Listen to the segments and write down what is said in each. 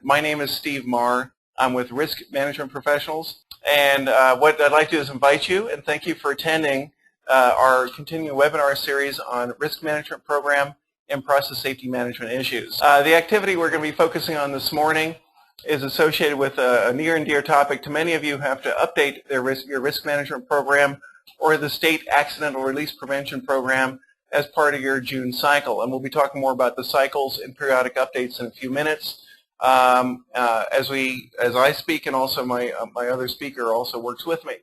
My name is Steve Maher. I'm with Risk Management Professionals, and what I'd like to do is invite you and thank you for attending our continuing webinar series on Risk Management Program and Process Safety Management issues. The activity we're going to be focusing on this morning is associated with a near and dear topic to many of you who have to update your risk management program or the state accidental release prevention program as part of your June cycle. And we'll be talking more about the cycles and periodic updates in a few minutes. As I speak, and also my other speaker also works with me.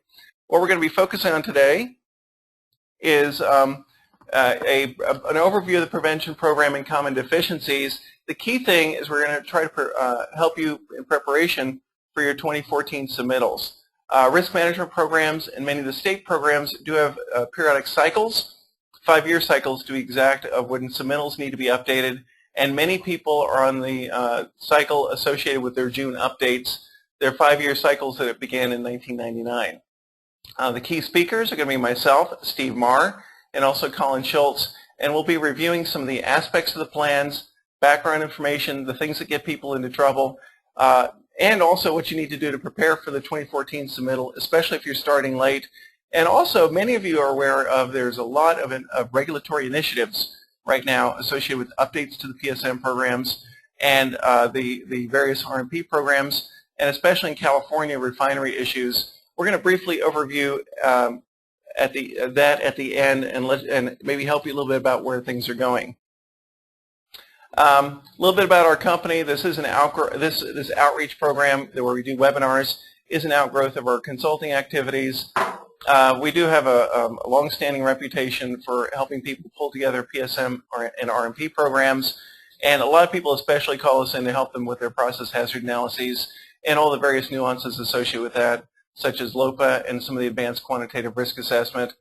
What we're going to be focusing on today is an overview of the prevention program and common deficiencies. The key thing is we're going to try to help you in preparation for your 2014 submittals. Risk management programs and many of the state programs do have periodic cycles, 5-year cycles to be exact, of when submittals need to be updated. And many people are on the cycle associated with their June updates, their 5-year cycles that began in 1999. The key speakers are going to be myself, Steve Maher, and also Colin Schultz, and we'll be reviewing some of the aspects of the plans, background information, the things that get people into trouble, and also what you need to do to prepare for the 2014 submittal, especially if you're starting late. And also, many of you are aware of there's a lot of regulatory initiatives right now associated with updates to the PSM programs and the various RMP programs, and especially in California, refinery issues. We're going to briefly overview at the end and maybe help you a little bit about where things are going. A little bit about our company. This is this outreach program where we do webinars is an outgrowth of our consulting activities. We do have a long-standing reputation for helping people pull together PSM and RMP programs, and a lot of people especially call us in to help them with their process hazard analyses and all the various nuances associated with that, such as LOPA and some of the advanced quantitative risk assessment.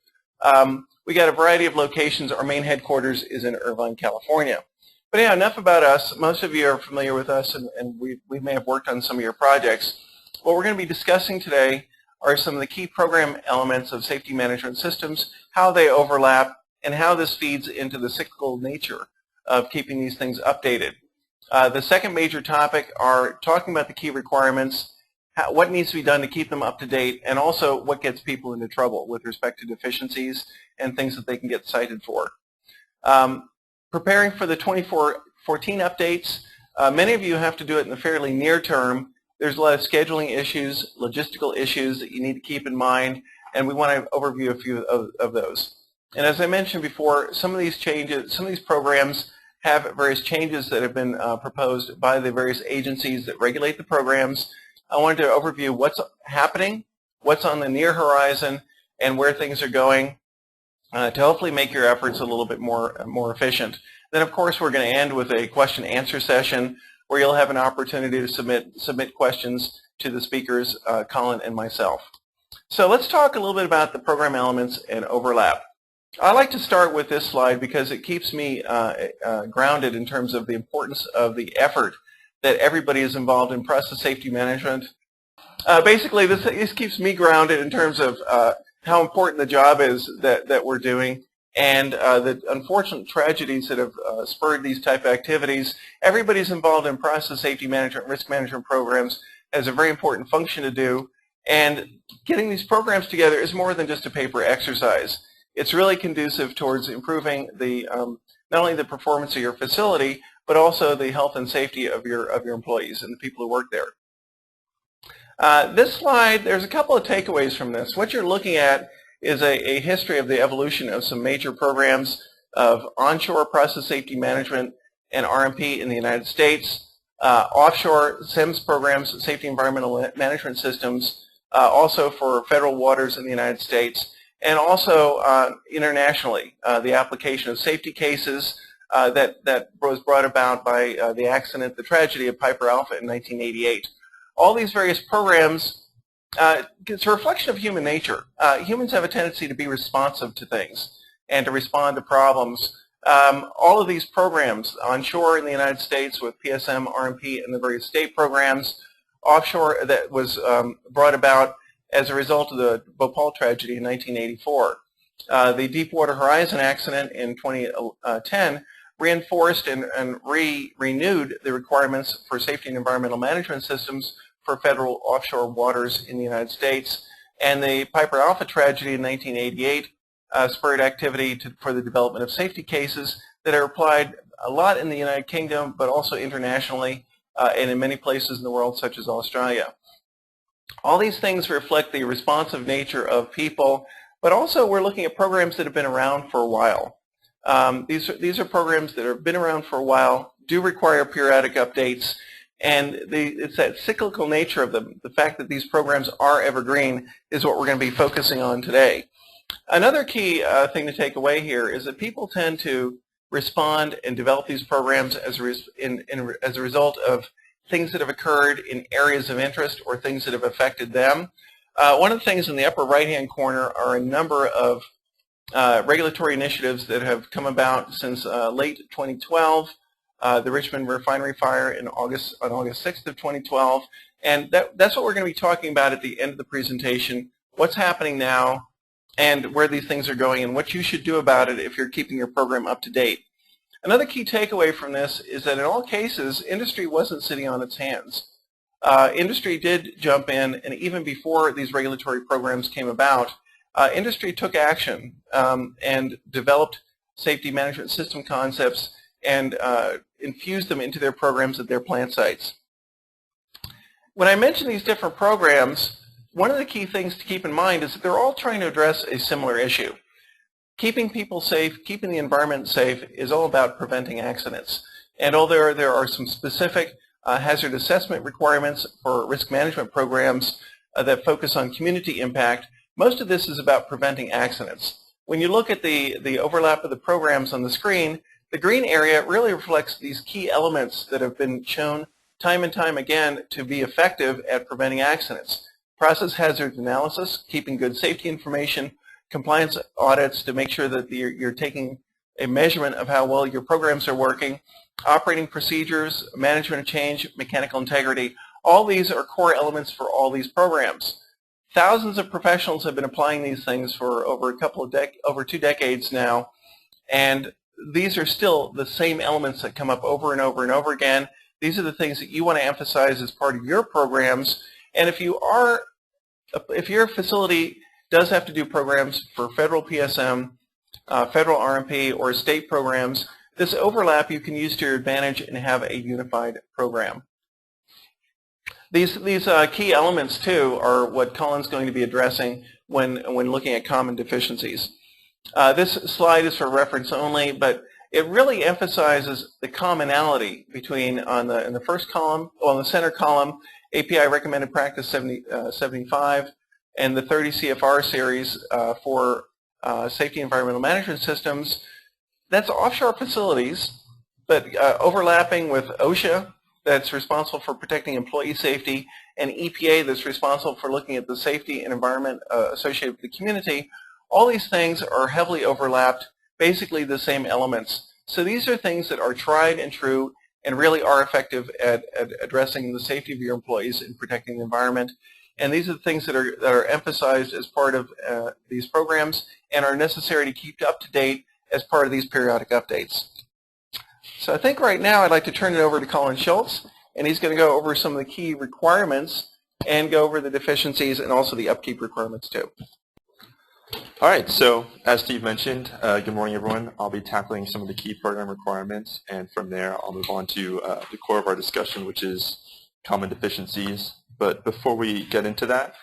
We got a variety of locations. Our main headquarters is in Irvine, California. But yeah, enough about us. Most of you are familiar with us, and we may have worked on some of your projects. What we're going to be discussing today are some of the key program elements of safety management systems, how they overlap, and how this feeds into the cyclical nature of keeping these things updated. The second major topic are talking about the key requirements, what needs to be done to keep them up to date, and also what gets people into trouble with respect to deficiencies and things that they can get cited for. Preparing for the 2014 updates, many of you have to do it in the fairly near term. There's a lot of scheduling issues, logistical issues that you need to keep in mind, and we want to overview a few of those. And as I mentioned before, some of these changes, some of these programs have various changes that have been proposed by the various agencies that regulate the programs. I wanted to overview what's happening, what's on the near horizon, and where things are going to hopefully make your efforts a little bit more efficient. Then, of course, we're going to end with a question-answer session where you'll have an opportunity to submit questions to the speakers, Colin and myself. So let's talk a little bit about the program elements and overlap. I like to start with this slide because it keeps me grounded in terms of the importance of the effort that everybody is involved in process safety management. Basically, this keeps me grounded in terms of how important the job is that we're doing, and the unfortunate tragedies that have spurred these type of activities. Everybody's involved in process safety management, risk management programs, has a very important function to do, and getting these programs together is more than just a paper exercise. It's really conducive towards improving the not only the performance of your facility, but also the health and safety of your employees and the people who work there. This slide, there's a couple of takeaways from this. What you're looking at is a history of the evolution of some major programs of onshore process safety management and RMP in the United States, offshore SEMS programs, safety environmental management systems, also for federal waters in the United States, and also internationally, the application of safety cases that was brought about by the accident, the tragedy of Piper Alpha in 1988. All these various programs, it's a reflection of human nature. Humans have a tendency to be responsive to things and to respond to problems. All of these programs, onshore in the United States with PSM, RMP, and the various state programs, offshore that was brought about as a result of the Bhopal tragedy in 1984. The Deepwater Horizon accident in 2010 reinforced and renewed the requirements for safety and environmental management systems for federal offshore waters in the United States. And the Piper Alpha tragedy in 1988 spurred activity for the development of safety cases that are applied a lot in the United Kingdom, but also internationally and in many places in the world, such as Australia. All these things reflect the responsive nature of people, but also we're looking at programs that have been around for a while. These are programs that have been around for a while, do require periodic updates, and it's that cyclical nature of them. The fact that these programs are evergreen is what we're going to be focusing on today. Another key thing to take away here is that people tend to respond and develop these programs as a result of things that have occurred in areas of interest or things that have affected them. One of the things in the upper right-hand corner are a number of regulatory initiatives that have come about since late 2012, the Richmond refinery fire on August 6th of 2012, and that's what we're going to be talking about at the end of the presentation, what's happening now and where these things are going and what you should do about it if you're keeping your program up to date. Another key takeaway from this is that in all cases, industry wasn't sitting on its hands. Industry did jump in, and even before these regulatory programs came about, industry took action and developed safety management system concepts and infused them into their programs at their plant sites. When I mention these different programs, one of the key things to keep in mind is that they're all trying to address a similar issue. Keeping people safe, keeping the environment safe is all about preventing accidents. And although there are some specific hazard assessment requirements for risk management programs that focus on community impact, most of this is about preventing accidents. When you look at the overlap of the programs on the screen, the green area really reflects these key elements that have been shown time and time again to be effective at preventing accidents. Process hazard analysis, keeping good safety information, compliance audits to make sure that you're taking a measurement of how well your programs are working, operating procedures, management of change, mechanical integrity. All these are core elements for all these programs. Thousands of professionals have been applying these things for over 2 decades now, and these are still the same elements that come up over and over and over again. These are the things that you want to emphasize as part of your programs. And if your facility does have to do programs for federal PSM, federal RMP, or state programs, this overlap you can use to your advantage and have a unified program. These key elements, too, are what Colin's going to be addressing when looking at common deficiencies. This slide is for reference only, but it really emphasizes the commonality between, in the first column, well, in the center column, API Recommended Practice 75, and the 30 CFR series for safety environmental management systems. That's offshore facilities, but overlapping with OSHA, that's responsible for protecting employee safety, and EPA, that's responsible for looking at the safety and environment associated with the community. All these things are heavily overlapped, basically the same elements. So these are things that are tried and true and really are effective at addressing the safety of your employees and protecting the environment. And these are the things that are emphasized as part of these programs and are necessary to keep up to date as part of these periodic updates. So I think right now I'd like to turn it over to Colin Schultz, and he's going to go over some of the key requirements and go over the deficiencies and also the upkeep requirements too. All right, so as Steve mentioned, good morning everyone. I'll be tackling some of the key program requirements, and from there I'll move on to the core of our discussion, which is common deficiencies. But before we get into that,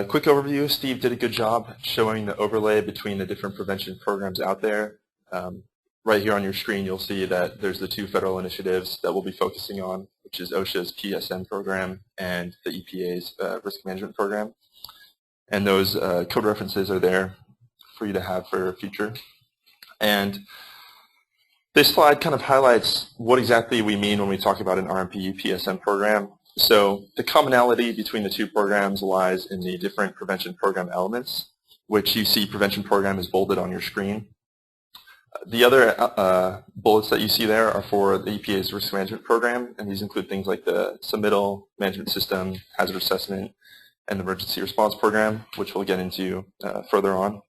quick overview. Steve did a good job showing the overlay between the different prevention programs out there. Right here on your screen you'll see that there's the 2 federal initiatives that we'll be focusing on, which is OSHA's PSM program and the EPA's risk management program. And those code references are there for you to have for future. And this slide kind of highlights what exactly we mean when we talk about an RMP PSM program. So the commonality between the 2 programs lies in the different prevention program elements, which you see prevention program is bolded on your screen. The other bullets that you see there are for the EPA's risk management program, and these include things like the Submittal, management system, hazard assessment, and the emergency response program, which we'll get into further on.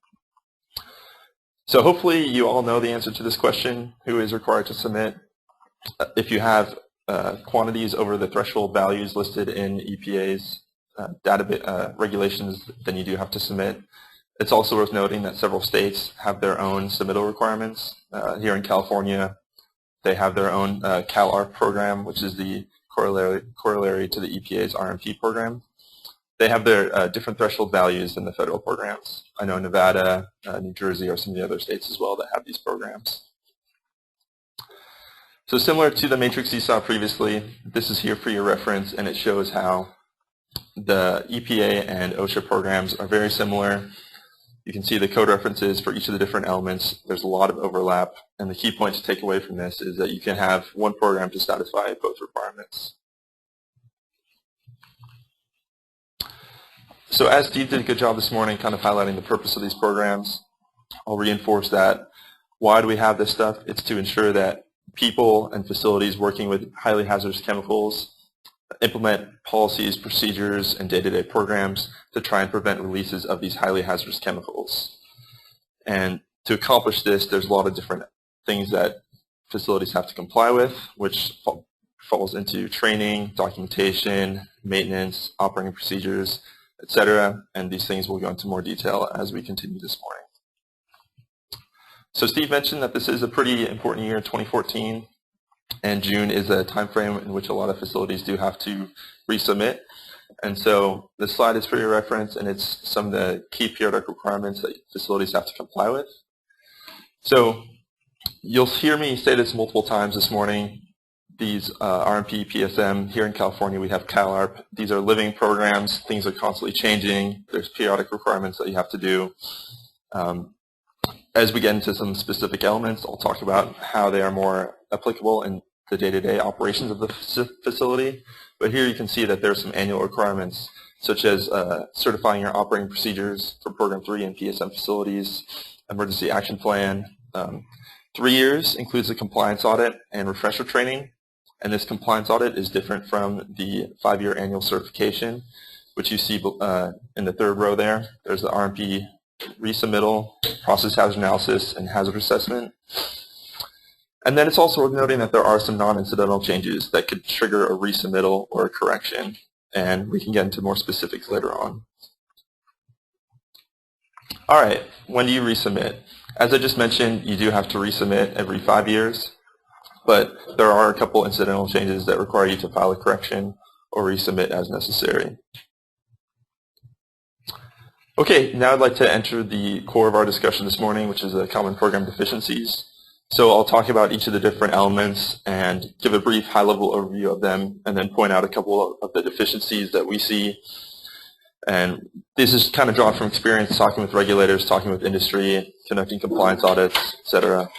So hopefully you all know the answer to this question, who is required to submit. If you have quantities over the threshold values listed in EPA's data regulations, then you do have to submit. It's also worth noting that several states have their own submittal requirements. Here in California, they have their own CalARP program, which is the corollary to the EPA's RMP program. They have their different threshold values than the federal programs. I know Nevada, New Jersey are some of the other states as well that have these programs. So similar to the matrix you saw previously, this is here for your reference, and it shows how the EPA and OSHA programs are very similar. You can see the code references for each of the different elements. There's a lot of overlap, and the key point to take away from this is that you can have one program to satisfy both requirements. So as Steve did a good job this morning kind of highlighting the purpose of these programs, I'll reinforce that. Why do we have this stuff? It's to ensure that people and facilities working with highly hazardous chemicals implement policies, procedures, and day-to-day programs to try and prevent releases of these highly hazardous chemicals. And to accomplish this, there's a lot of different things that facilities have to comply with, which falls into training, documentation, maintenance, operating procedures, etc. And these things will go into more detail as we continue this morning. So Steve mentioned that this is a pretty important year, 2014, and June is a time frame in which a lot of facilities do have to resubmit. And so this slide is for your reference, and it's some of the key periodic requirements that facilities have to comply with. So you'll hear me say this multiple times this morning. These RMP, PSM, here in California we have CalARP. These are living programs. Things are constantly changing. There's periodic requirements that you have to do. As we get into some specific elements, I'll talk about how they are more applicable in the day-to-day operations of the facility. But here you can see that there are some annual requirements, such as certifying your operating procedures for Program 3 and PSM facilities, emergency action plan. 3 years includes a compliance audit and refresher training. And this compliance audit is different from the 5-year annual certification, which you see in the third row there. There's the RMP resubmittal, process hazard analysis, and hazard assessment. And then it's also worth noting that there are some non-incidental changes that could trigger a resubmittal or a correction, and we can get into more specifics later on. All right, when do you resubmit? As I just mentioned, you do have to resubmit every 5 years, but there are a couple incidental changes that require you to file a correction or resubmit as necessary. Okay, now I'd like to enter the core of our discussion this morning, which is the common program deficiencies. So I'll talk about each of the different elements and give a brief high-level overview of them, and then point out a couple of the deficiencies that we see. And this is kind of drawn from experience talking with regulators, talking with industry, conducting compliance audits, etc.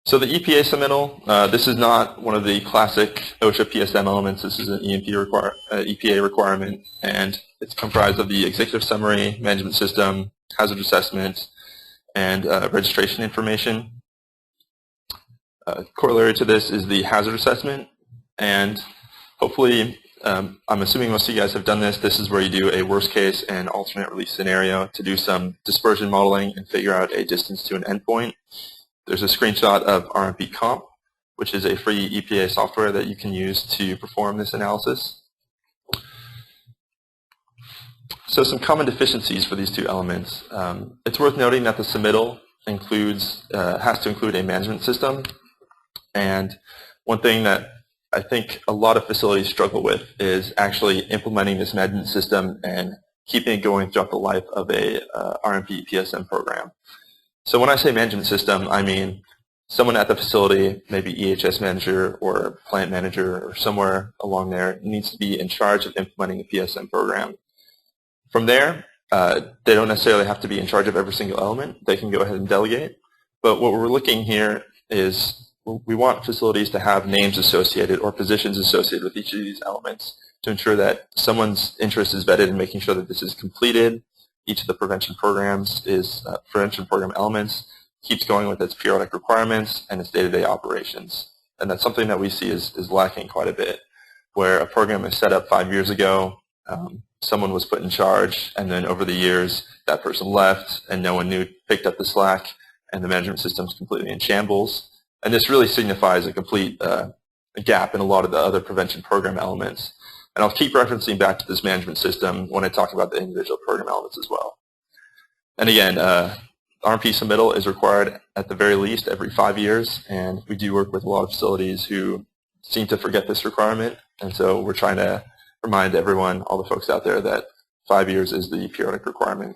So the EPA submittal, this is not one of the classic OSHA PSM elements. This is an EPA requirement, and it's comprised of the executive summary, management system, hazard assessment, and registration information. Corollary to this is the hazard assessment, and hopefully, I'm assuming most of you guys have done this. This is where you do a worst case and alternate release scenario to do some dispersion modeling and figure out a distance to an endpoint. There's a screenshot of RMP Comp, which is a free EPA software that you can use to perform this analysis. So some common deficiencies for these two elements. It's worth noting that the submittal has to include a management system. And one thing that I think a lot of facilities struggle with is actually implementing this management system and keeping it going throughout the life of a RMP PSM program. So when I say management system, I mean someone at the facility, maybe EHS manager or plant manager or somewhere along there, needs to be in charge of implementing a PSM program. From there, they don't necessarily have to be in charge of every single element. They can go ahead and delegate. But what we're looking here is we want facilities to have names associated or positions associated with each of these elements to ensure that someone's interest is vetted in making sure that this is completed. Each of the prevention programs is prevention program elements, keeps going with its periodic requirements and its day-to-day operations. And that's something that we see is lacking quite a bit, where a program is set up 5 years ago, someone was put in charge, and then over the years that person left and no one picked up the slack, and the management system's completely in shambles. And this really signifies a complete gap in a lot of the other prevention program elements. And I'll keep referencing back to this management system when I talk about the individual program elements as well. And again, RMP submittal is required at the very least every 5 years, and we do work with a lot of facilities who seem to forget this requirement, and so we're trying to remind everyone, all the folks out there, that 5 years is the periodic requirement.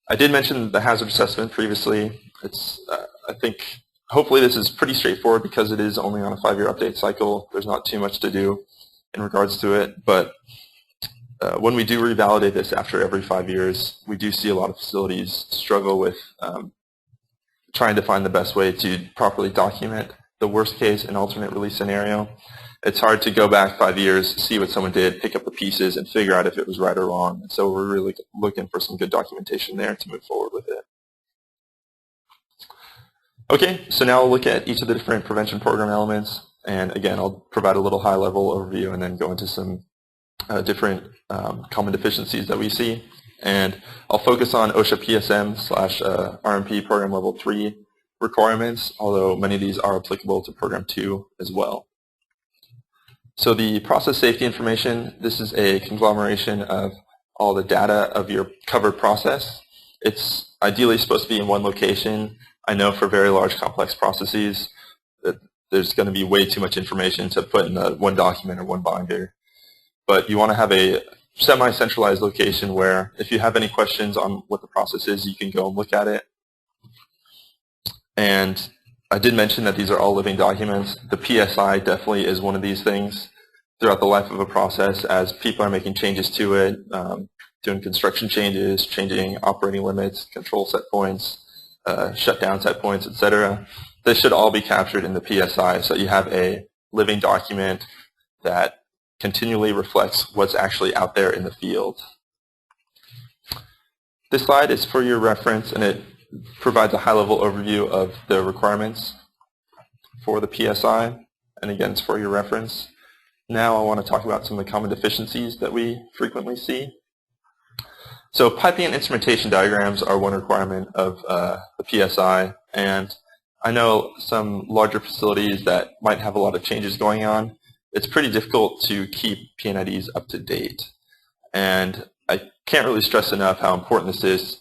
I did mention the hazard assessment previously. It's, I think, hopefully this is pretty straightforward because it is only on a 5-year update cycle. There's not too much to do in regards to it, but when we do revalidate this after every 5 years, we do see a lot of facilities struggle with trying to find the best way to properly document the worst case and alternate release scenario. It's hard to go back 5 years, see what someone did, pick up the pieces, and figure out if it was right or wrong. And so we're really looking for some good documentation there to move forward with it. Okay, so now we'll look at each of the different prevention program elements. And again, I'll provide a little high-level overview and then go into some different common deficiencies that we see. And I'll focus on OSHA PSM / RMP Program Level 3 requirements, although many of these are applicable to Program 2 as well. So the process safety information, this is a conglomeration of all the data of your covered process. It's ideally supposed to be in one location. I know for very large complex processes that there's going to be way too much information to put in one document or one binder. But you want to have a semi-centralized location where if you have any questions on what the process is, you can go and look at it. And I did mention that these are all living documents. The PSI definitely is one of these things throughout the life of a process as people are making changes to it, doing construction changes, changing operating limits, control set points, shutdown set points, etc. This should all be captured in the PSI so you have a living document that continually reflects what's actually out there in the field. This slide is for your reference, and it provides a high-level overview of the requirements for the PSI, and again, it's for your reference. Now I want to talk about some of the common deficiencies that we frequently see. So piping and instrumentation diagrams are one requirement of the PSI, and I know some larger facilities that might have a lot of changes going on. It's pretty difficult to keep P&IDs up to date, and I can't really stress enough how important this is.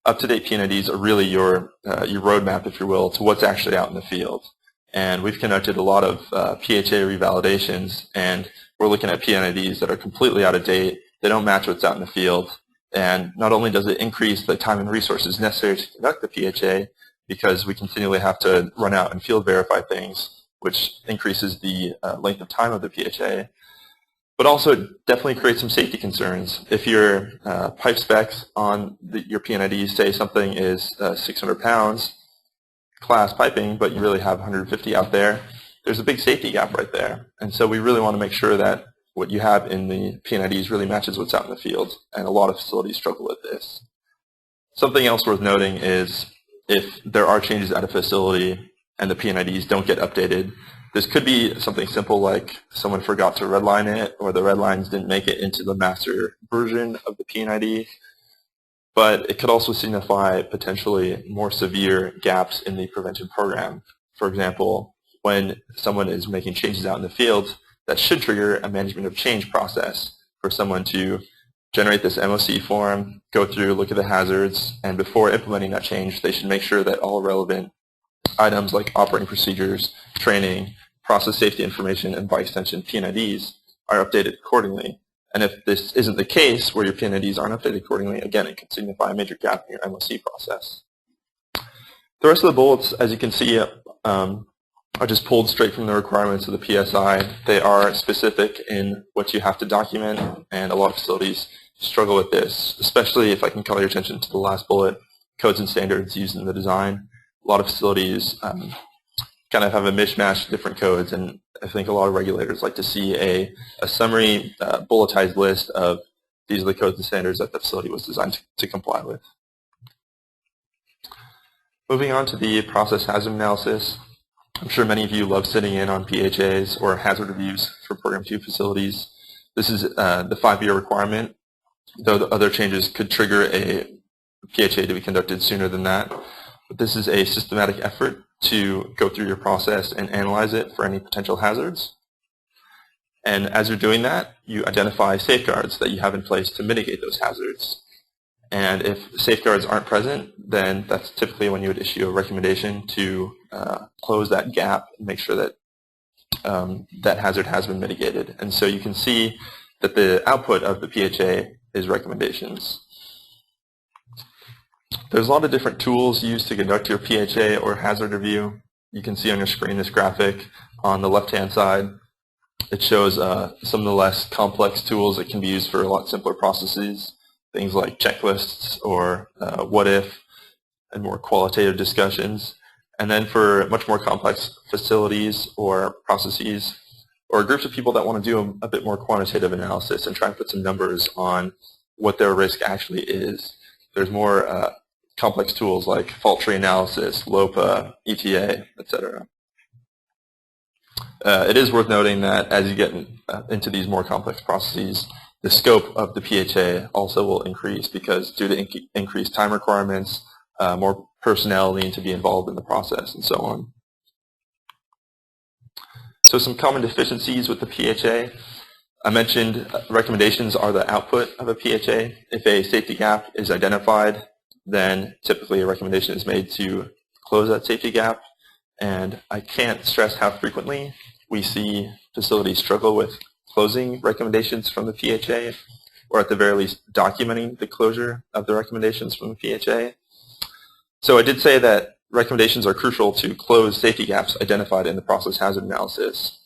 Up-to-date P&IDs are really your roadmap, if you will, to what's actually out in the field. And we've conducted a lot of PHA revalidations, and we're looking at P&IDs that are completely out of date. They don't match what's out in the field. And not only does it increase the time and resources necessary to conduct the PHA, because we continually have to run out and field verify things, which increases the length of time of the PHA, but also it definitely creates some safety concerns. If your pipe specs on your P&IDs say something is 600 pounds class piping, but you really have 150 out there, there's a big safety gap right there. And so we really want to make sure that what you have in the P&IDs really matches what's out in the field, and a lot of facilities struggle with this. Something else worth noting is if there are changes at a facility and the P&IDs don't get updated, this could be something simple like someone forgot to redline it, or the red lines didn't make it into the master version of the P&ID. But it could also signify potentially more severe gaps in the prevention program. For example, when someone is making changes out in the field, that should trigger a management of change process for someone to generate this MOC form, go through, look at the hazards, and before implementing that change, they should make sure that all relevant items like operating procedures, training, process safety information, and by extension P&IDs are updated accordingly. And if this isn't the case, where your P&IDs aren't updated accordingly, again, it could signify a major gap in your MOC process. The rest of the bullets, as you can see, are just pulled straight from the requirements of the PSI. They are specific in what you have to document, and a lot of facilities struggle with this, especially if I can call your attention to the last bullet, codes and standards used in the design. A lot of facilities kind of have a mishmash of different codes, and I think a lot of regulators like to see a summary bulletized list of these are the codes and standards that the facility was designed to comply with. Moving on to the process hazard analysis. I'm sure many of you love sitting in on PHAs or hazard reviews for Program 2 facilities. This is the 5-year requirement, though the other changes could trigger a PHA to be conducted sooner than that. But this is a systematic effort to go through your process and analyze it for any potential hazards. And as you're doing that, you identify safeguards that you have in place to mitigate those hazards. And if safeguards aren't present, then that's typically when you would issue a recommendation to close that gap and make sure that that hazard has been mitigated. And so you can see that the output of the PHA is recommendations. There's a lot of different tools used to conduct your PHA or hazard review. You can see on your screen this graphic on the left-hand side. It shows some of the less complex tools that can be used for a lot simpler processes, things like checklists or what if and more qualitative discussions. And then for much more complex facilities or processes or groups of people that want to do a bit more quantitative analysis and try and put some numbers on what their risk actually is, there's more complex tools like fault tree analysis, LOPA, ETA, etc. It is worth noting that as you get into these more complex processes, the scope of the PHA also will increase because due to increased time requirements, more personnel need to be involved in the process and so on. So some common deficiencies with the PHA. I mentioned recommendations are the output of a PHA. If a safety gap is identified, then typically a recommendation is made to close that safety gap. And I can't stress how frequently we see facilities struggle with closing recommendations from the PHA, or at the very least documenting the closure of the recommendations from the PHA. So I did say that recommendations are crucial to close safety gaps identified in the process hazard analysis.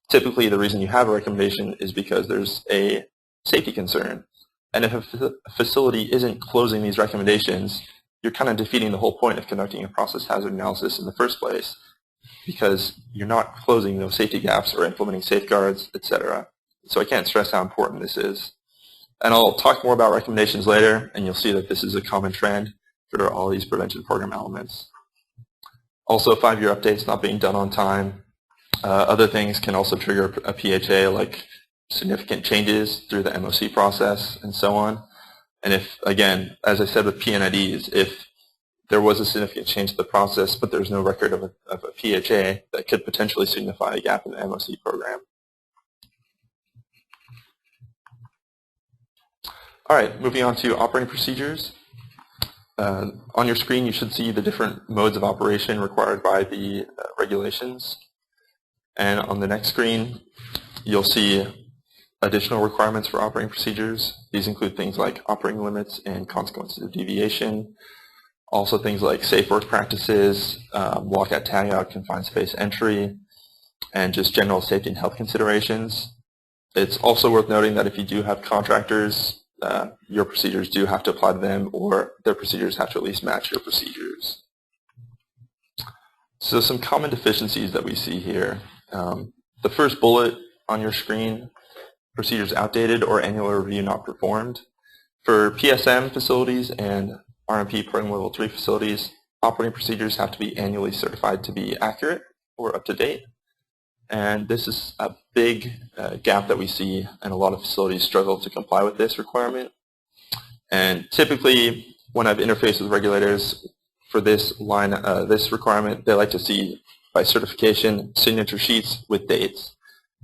Typically the reason you have a recommendation is because there's a safety concern. And if a facility isn't closing these recommendations, you're kind of defeating the whole point of conducting a process hazard analysis in the first place, because you're not closing those safety gaps or implementing safeguards, etc. So I can't stress how important this is. And I'll talk more about recommendations later, and you'll see that this is a common trend for all these prevention program elements. Also, 5-year updates not being done on time. Other things can also trigger a PHA, like significant changes through the MOC process and so on. And if, again, as I said with PNIDs, if there was a significant change to the process, but there's no record of a PHA, that could potentially signify a gap in the MOC program. All right, moving on to operating procedures. On your screen, you should see the different modes of operation required by the regulations. And on the next screen, you'll see additional requirements for operating procedures. These include things like operating limits and consequences of deviation. Also things like safe work practices, walkout, tagout, confined space entry, and just general safety and health considerations. It's also worth noting that if you do have contractors, your procedures do have to apply to them, or their procedures have to at least match your procedures. So some common deficiencies that we see here. The first bullet on your screen, procedures outdated or annual review not performed. For PSM facilities and RMP program level 3 facilities, operating procedures have to be annually certified to be accurate or up to date. And this is a big gap that we see, and a lot of facilities struggle to comply with this requirement. And typically, when I've interfaced with regulators for this this requirement, they like to see by certification signature sheets with dates.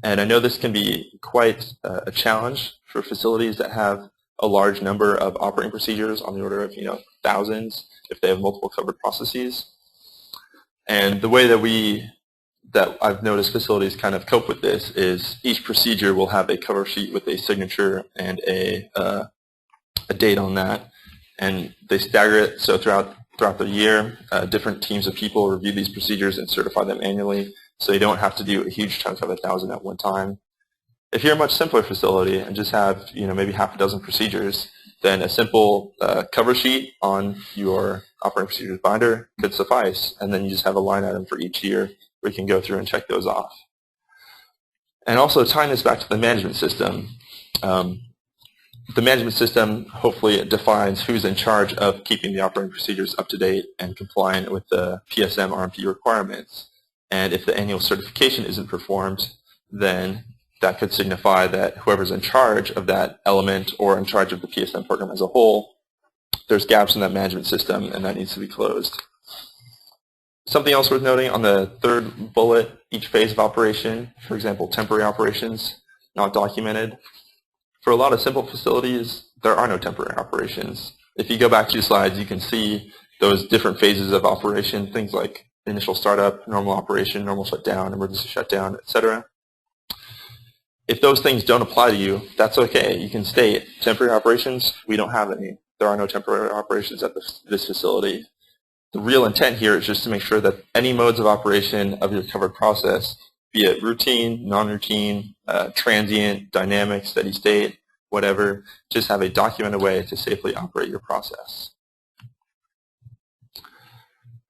And I know this can be quite a challenge for facilities that have a large number of operating procedures on the order of thousands if they have multiple covered processes. And the way that I've noticed facilities kind of cope with this is each procedure will have a cover sheet with a signature and a date on that, and they stagger it so throughout the year different teams of people review these procedures and certify them annually, so you don't have to do a huge chunk of 1,000 at one time. If you're a much simpler facility and just have maybe half a dozen procedures, then a simple cover sheet on your operating procedures binder could suffice, and then you just have a line item for each year where you can go through and check those off. And also tying this back to the management system, the management system hopefully defines who's in charge of keeping the operating procedures up to date and compliant with the PSM RMP requirements. And if the annual certification isn't performed, then that could signify that whoever's in charge of that element or in charge of the PSM program as a whole, there's gaps in that management system and that needs to be closed. Something else worth noting on the third bullet, each phase of operation, for example, temporary operations, not documented. For a lot of simple facilities, there are no temporary operations. If you go back 2 slides, you can see those different phases of operation, things like initial startup, normal operation, normal shutdown, emergency shutdown, etc. If those things don't apply to you, that's okay. You can state temporary operations, we don't have any. There are no temporary operations at this facility. The real intent here is just to make sure that any modes of operation of your covered process, be it routine, non-routine, transient, dynamic, steady state, whatever, just have a documented way to safely operate your process.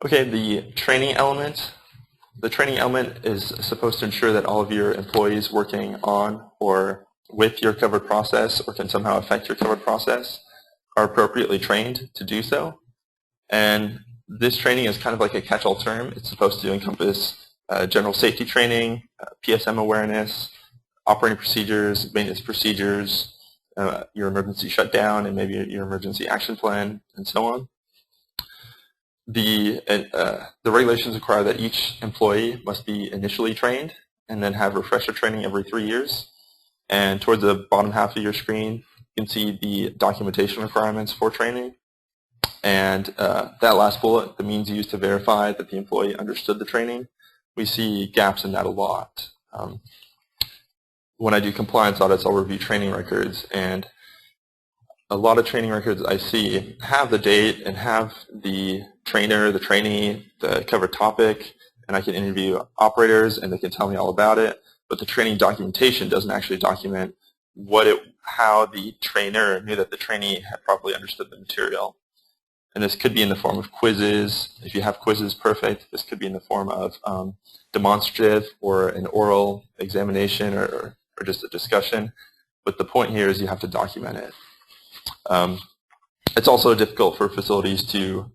Okay, the training element. The training element is supposed to ensure that all of your employees working on or with your covered process or can somehow affect your covered process are appropriately trained to do so. And this training is kind of like a catch-all term. It's supposed to encompass general safety training, PSM awareness, operating procedures, maintenance procedures, your emergency shutdown, and maybe your emergency action plan, and so on. The regulations require that each employee must be initially trained and then have refresher training every 3 years. And towards the bottom half of your screen, you can see the documentation requirements for training. And that last bullet, the means used to verify that the employee understood the training, we see gaps in that a lot. When I do compliance audits, I'll review training records, and a lot of training records I see have the date and have the trainer, the trainee, the covered topic, and I can interview operators and they can tell me all about it, but the training documentation doesn't actually document how the trainer knew that the trainee had properly understood the material. And this could be in the form of quizzes. If you have quizzes, perfect. This could be in the form of demonstrative or an oral examination or just a discussion. But the point here is you have to document it. It's also difficult for facilities to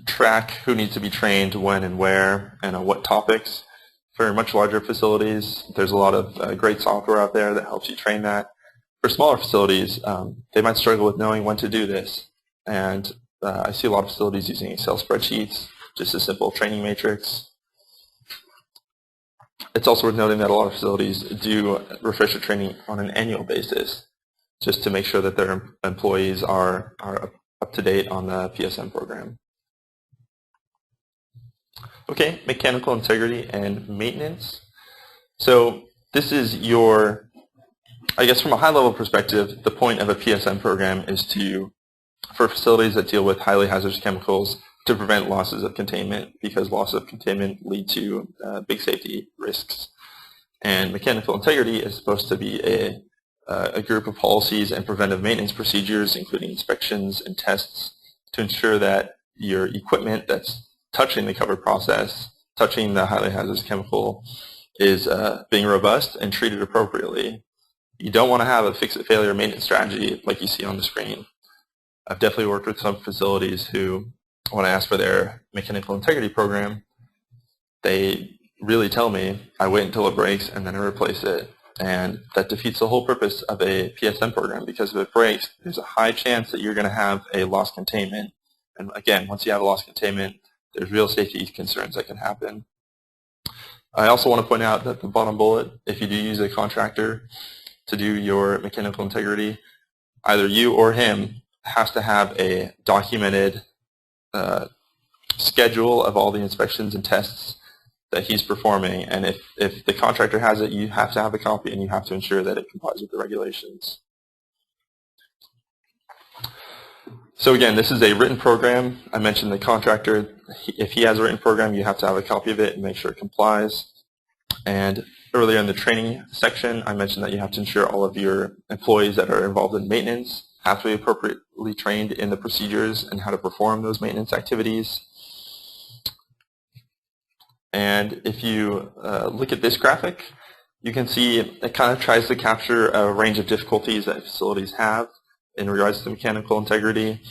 track who needs to be trained when and where and on what topics. For much larger facilities, there's a lot of great software out there that helps you train that. For smaller facilities, they might struggle with knowing when to do this. And I see a lot of facilities using Excel spreadsheets, just a simple training matrix. It's also worth noting that a lot of facilities do refresher training on an annual basis, just to make sure that their employees are up to date on the PSM program. Okay, mechanical integrity and maintenance. So this is your, I guess from a high level perspective, the point of a PSM program is for facilities that deal with highly hazardous chemicals to prevent losses of containment, because loss of containment lead to big safety risks. And mechanical integrity is supposed to be a group of policies and preventive maintenance procedures, including inspections and tests, to ensure that your equipment that's touching the covered process, touching the highly hazardous chemical, is being robust and treated appropriately. You don't want to have a fix-it-failure maintenance strategy like you see on the screen. I've definitely worked with some facilities who, when I ask for their mechanical integrity program, they really tell me, I wait until it breaks and then I replace it. And that defeats the whole purpose of a PSM program, because if it breaks, there's a high chance that you're going to have a loss containment. And again, once you have a loss containment, there's real safety concerns that can happen. I also want to point out that the bottom bullet, if you do use a contractor to do your mechanical integrity, either you or him has to have a documented schedule of all the inspections and tests that he's performing, and if the contractor has it, you have to have a copy and you have to ensure that it complies with the regulations. So again, this is a written program. I mentioned the contractor, if he has a written program, you have to have a copy of it and make sure it complies. And earlier in the training section, I mentioned that you have to ensure all of your employees that are involved in maintenance have to be appropriately trained in the procedures and how to perform those maintenance activities. And if you look at this graphic, you can see it kind of tries to capture a range of difficulties that facilities have in regards to mechanical integrity.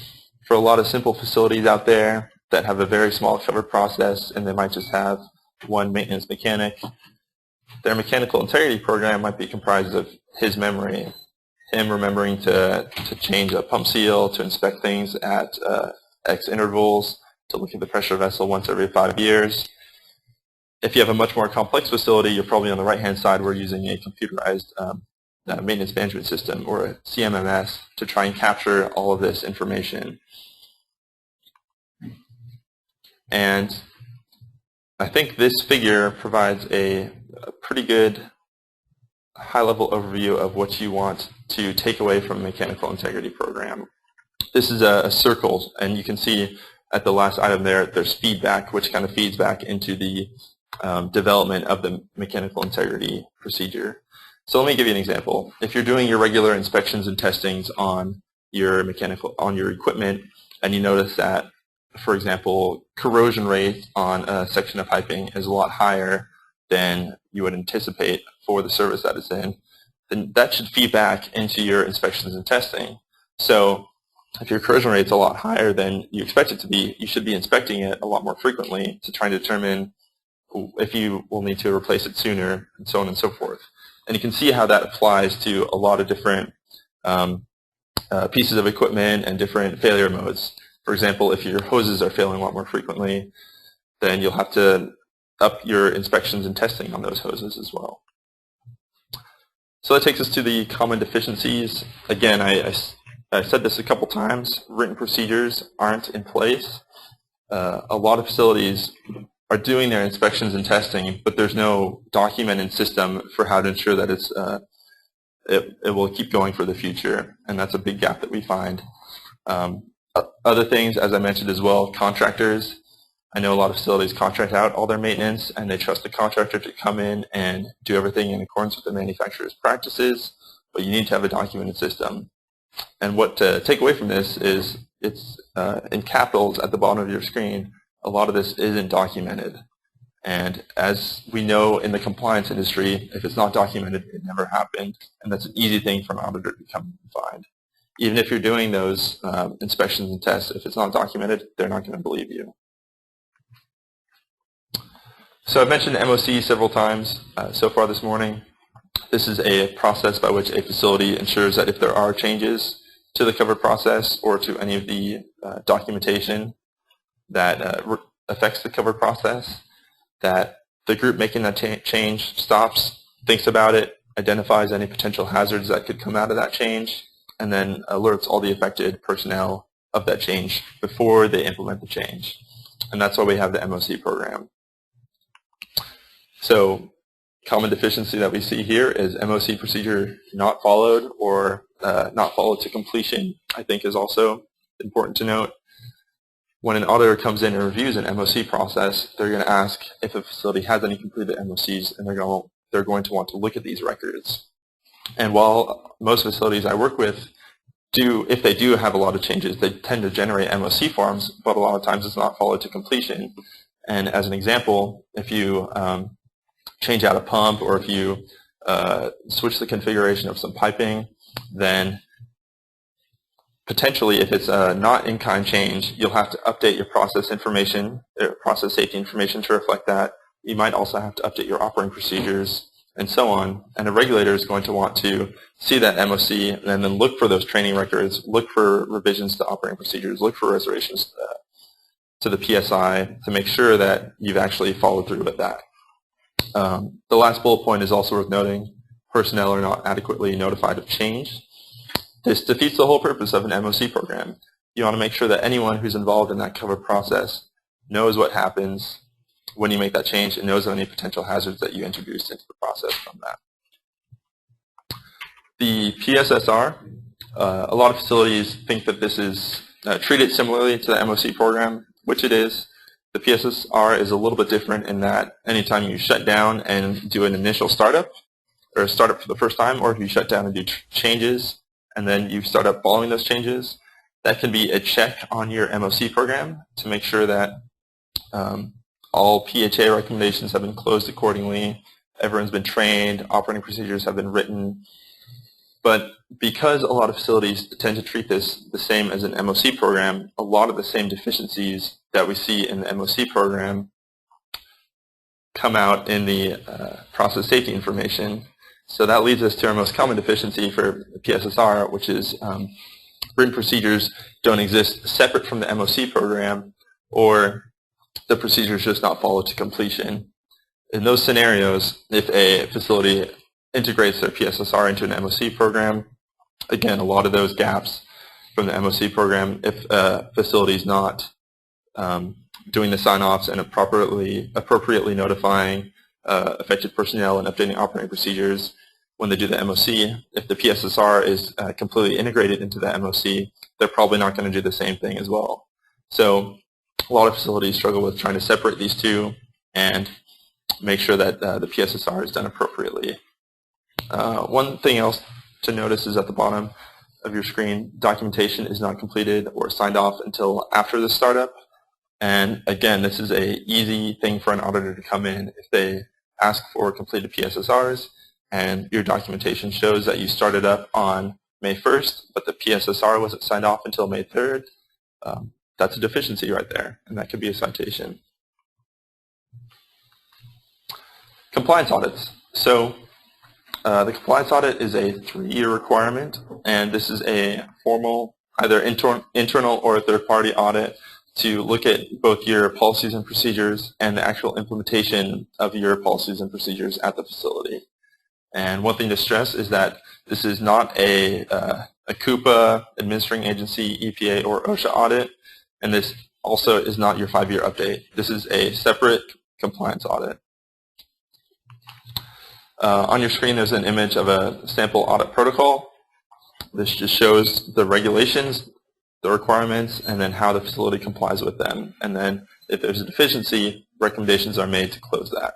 For a lot of simple facilities out there that have a very small covered process and they might just have one maintenance mechanic, their mechanical integrity program might be comprised of his memory, him remembering to change a pump seal, to inspect things at X intervals, to look at the pressure vessel once every 5 years. If you have a much more complex facility, you're probably on the right-hand side. We're using a computerized maintenance management system, or a CMMS, to try and capture all of this information. And I think this figure provides a pretty good high-level overview of what you want to take away from a mechanical integrity program. This is a circle, and you can see at the last item there, there's feedback, which kind of feeds back into the development of the mechanical integrity procedure. So let me give you an example. If you're doing your regular inspections and testings on your equipment, and you notice that, for example, corrosion rate on a section of piping is a lot higher than you would anticipate for the service that it's in, then that should feed back into your inspections and testing. So if your corrosion rate is a lot higher than you expect it to be, you should be inspecting it a lot more frequently to try and determine if you will need to replace it sooner, and so on and so forth. And you can see how that applies to a lot of different pieces of equipment and different failure modes. For example, if your hoses are failing a lot more frequently, then you'll have to up your inspections and testing on those hoses as well. So that takes us to the common deficiencies. Again, I said this a couple times, written procedures aren't in place. A lot of facilities are doing their inspections and testing, but there's no documented system for how to ensure that it will keep going for the future, and that's a big gap that we find. Other things, as I mentioned as well, contractors. I know a lot of facilities contract out all their maintenance, and they trust the contractor to come in and do everything in accordance with the manufacturer's practices, but you need to have a documented system. And what to take away from this is it's in capitals at the bottom of your screen. A lot of this isn't documented. And as we know in the compliance industry, if it's not documented, it never happened. And that's an easy thing for an auditor to come and find. Even if you're doing those inspections and tests, if it's not documented, they're not going to believe you. So I've mentioned MOC several times so far this morning. This is a process by which a facility ensures that if there are changes to the covered process or to any of the documentation that affects the covered process, that the group making that change stops, thinks about it, identifies any potential hazards that could come out of that change, and then alerts all the affected personnel of that change before they implement the change. And that's why we have the MOC program. So common deficiency that we see here is MOC procedure not followed or not followed to completion, I think is also important to note. When an auditor comes in and reviews an MOC process, they're going to ask if a facility has any completed MOCs, and they're going to want to look at these records. And while most facilities I work with if they do have a lot of changes, they tend to generate MOC forms, but a lot of times it's not followed to completion. And as an example, if you change out a pump, or if you switch the configuration of some piping, then potentially, if it's a not in-kind change, you'll have to update your process information, process safety information to reflect that. You might also have to update your operating procedures, and so on. And a regulator is going to want to see that MOC and then look for those training records, look for revisions to operating procedures, look for reservations to the PSI to make sure that you've actually followed through with that. The last bullet point is also worth noting. Personnel are not adequately notified of change. This defeats the whole purpose of an MOC program. You want to make sure that anyone who's involved in that covered process knows what happens when you make that change and knows of any potential hazards that you introduced into the process from that. The PSSR, a lot of facilities think that this is treated similarly to the MOC program, which it is. The PSSR is a little bit different in that anytime you shut down and do an initial startup, or startup for the first time, or if you shut down and do changes, and then you start up following those changes, that can be a check on your MOC program to make sure that all PHA recommendations have been closed accordingly, everyone's been trained, operating procedures have been written. But because a lot of facilities tend to treat this the same as an MOC program, a lot of the same deficiencies that we see in the MOC program come out in the process safety information. So that leads us to our most common deficiency for PSSR, which is written procedures don't exist separate from the MOC program, or the procedure is just not followed to completion. In those scenarios, if a facility integrates their PSSR into an MOC program, again, a lot of those gaps from the MOC program, if a facility is not doing the sign-offs and appropriately notifying affected personnel and updating operating procedures when they do the MOC, if the PSSR is completely integrated into the MOC, they're probably not going to do the same thing as well. So a lot of facilities struggle with trying to separate these two and make sure that the PSSR is done appropriately. One thing else to notice is at the bottom of your screen, documentation is not completed or signed off until after the startup. And again, this is an easy thing for an auditor to come in if they ask for completed PSSRs and your documentation shows that you started up on May 1st, but the PSSR wasn't signed off until May 3rd. That's a deficiency right there, and that could be a citation. Compliance audits. So the compliance audit is a 3-year requirement, and this is a formal, either internal or a third-party audit to look at both your policies and procedures and the actual implementation of your policies and procedures at the facility. And one thing to stress is that this is not a CUPA, administering agency, EPA, or OSHA audit, and this also is not your 5-year update. This is a separate compliance audit. On your screen, there's an image of a sample audit protocol. This just shows the regulations, the requirements, and then how the facility complies with them. And then if there's a deficiency, recommendations are made to close that.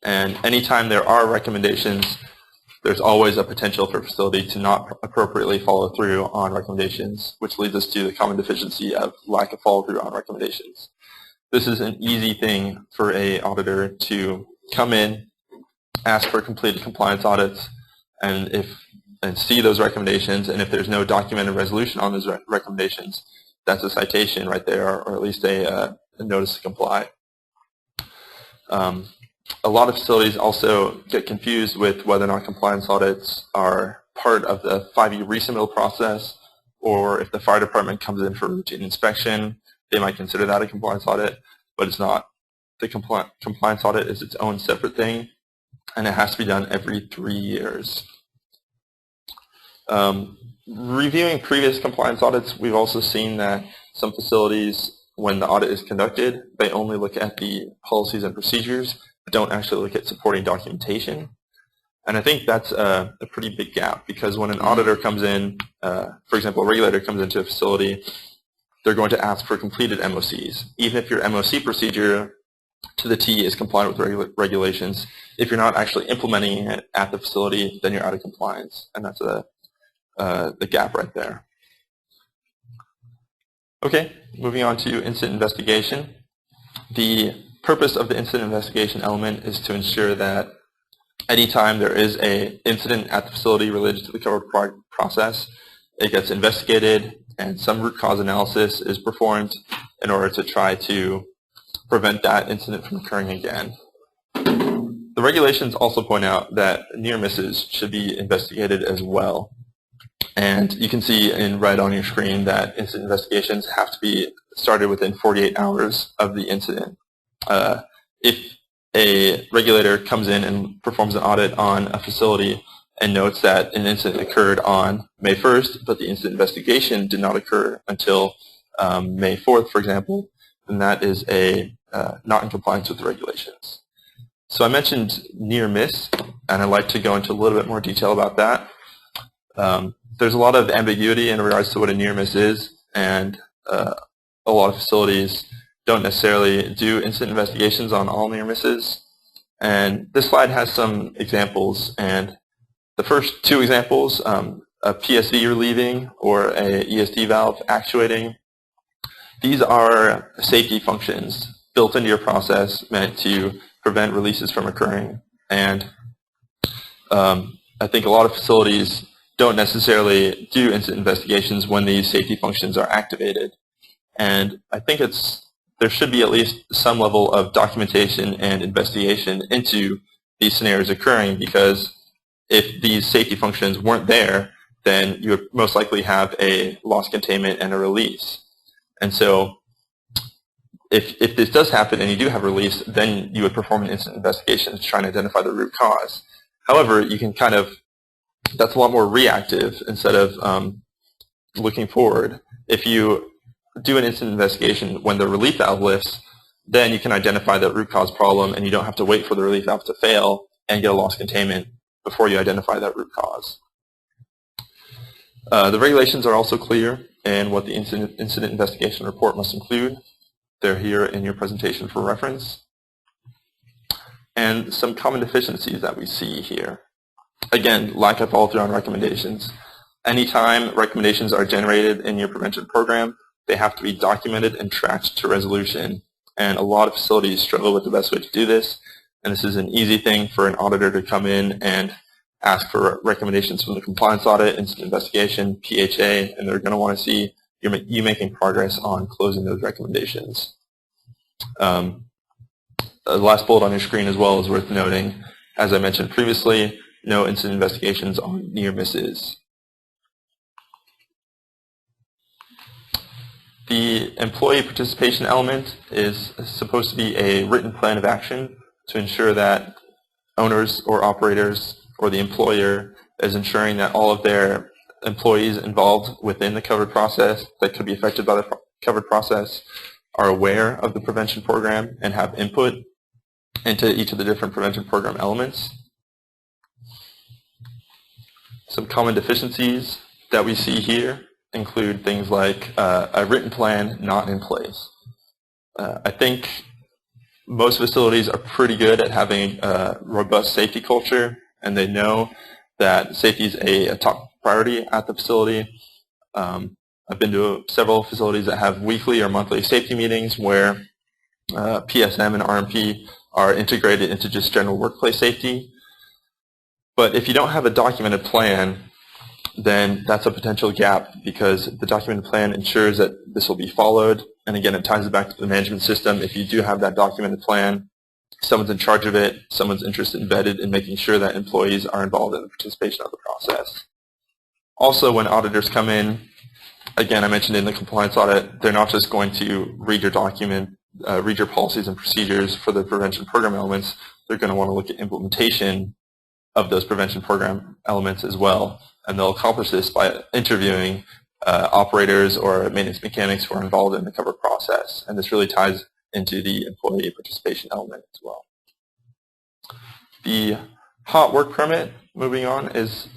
And anytime there are recommendations, there's always a potential for a facility to not appropriately follow through on recommendations, which leads us to the common deficiency of lack of follow-through on recommendations. This is an easy thing for an auditor to come in, ask for completed compliance audits, and see those recommendations, and if there's no documented resolution on those recommendations, that's a citation right there, or at least a notice to comply. A lot of facilities also get confused with whether or not compliance audits are part of the 5-year resubmittal process, or if the fire department comes in for routine inspection, they might consider that a compliance audit, but it's not. The compliance audit is its own separate thing, and it has to be done every 3 years. Reviewing previous compliance audits, we've also seen that some facilities, when the audit is conducted, they only look at the policies and procedures, but don't actually look at supporting documentation. And I think that's a pretty big gap, because when an auditor comes in, for example, a regulator comes into a facility, they're going to ask for completed MOCs. Even if your MOC procedure to the T is compliant with regulations, if you're not actually implementing it at the facility, then you're out of compliance. And that's the gap right there. Okay, moving on to incident investigation. The purpose of the incident investigation element is to ensure that anytime there is an incident at the facility related to the covered process, it gets investigated and some root cause analysis is performed in order to try to prevent that incident from occurring again. The regulations also point out that near misses should be investigated as well. And you can see in red on your screen that incident investigations have to be started within 48 hours of the incident. If a regulator comes in and performs an audit on a facility and notes that an incident occurred on May 1st, but the incident investigation did not occur until May 4th, for example, then that is not in compliance with the regulations. So I mentioned near miss, and I'd like to go into a little bit more detail about that. There's a lot of ambiguity in regards to what a near miss is, and a lot of facilities don't necessarily do incident investigations on all near misses. And this slide has some examples, and the first two examples, a PSV relieving or a ESD valve actuating, these are safety functions built into your process meant to prevent releases from occurring. And I think a lot of facilities don't necessarily do incident investigations when these safety functions are activated. And I think it's there should be at least some level of documentation and investigation into these scenarios occurring, because if these safety functions weren't there, then you would most likely have a loss containment and a release. And so if this does happen and you do have a release, then you would perform an incident investigation to try and identify the root cause. However, you can that's a lot more reactive instead of looking forward. If you do an incident investigation when the relief valve lifts, then you can identify the root cause problem and you don't have to wait for the relief valve to fail and get a loss containment before you identify that root cause. The regulations are also clear in what the incident investigation report must include. They're here in your presentation for reference. And some common deficiencies that we see here. Again, lack of follow-through on recommendations. Anytime recommendations are generated in your prevention program, they have to be documented and tracked to resolution. And a lot of facilities struggle with the best way to do this. And this is an easy thing for an auditor to come in and ask for recommendations from the compliance audit, incident investigation, PHA, and they're going to want to see you making progress on closing those recommendations. The last bullet on your screen as well is worth noting. As I mentioned previously, no incident investigations on near misses. The employee participation element is supposed to be a written plan of action to ensure that owners or operators or the employer is ensuring that all of their employees involved within the covered process that could be affected by the covered process are aware of the prevention program and have input into each of the different prevention program elements. Some common deficiencies that we see here include things like a written plan not in place. I think most facilities are pretty good at having a robust safety culture, and they know that safety is a top priority at the facility. I've been to several facilities that have weekly or monthly safety meetings where PSM and RMP are integrated into just general workplace safety. But if you don't have a documented plan, then that's a potential gap, because the documented plan ensures that this will be followed. And again, it ties it back to the management system. If you do have that documented plan, someone's in charge of it, someone's interested embedded in making sure that employees are involved in the participation of the process. Also, when auditors come in, again, I mentioned in the compliance audit, they're not just going to read your document, read your policies and procedures for the prevention program elements. They're going to want to look at implementation of those prevention program elements as well. And they'll accomplish this by interviewing operators or maintenance mechanics who are involved in the covered process. And this really ties into the employee participation element as well. The hot work permit, moving on, is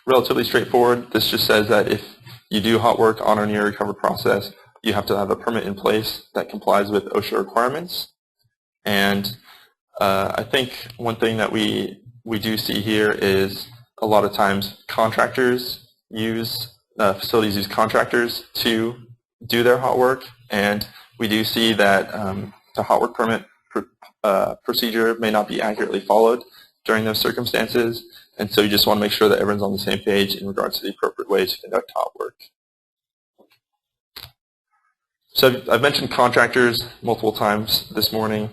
relatively straightforward. This just says that if you do hot work on or near a covered process, you have to have a permit in place that complies with OSHA requirements. And I think one thing that we do see here is a lot of times facilities use contractors to do their hot work, and we do see that the hot work permit procedure may not be accurately followed during those circumstances, and so you just want to make sure that everyone's on the same page in regards to the appropriate way to conduct hot work. So I've mentioned contractors multiple times this morning.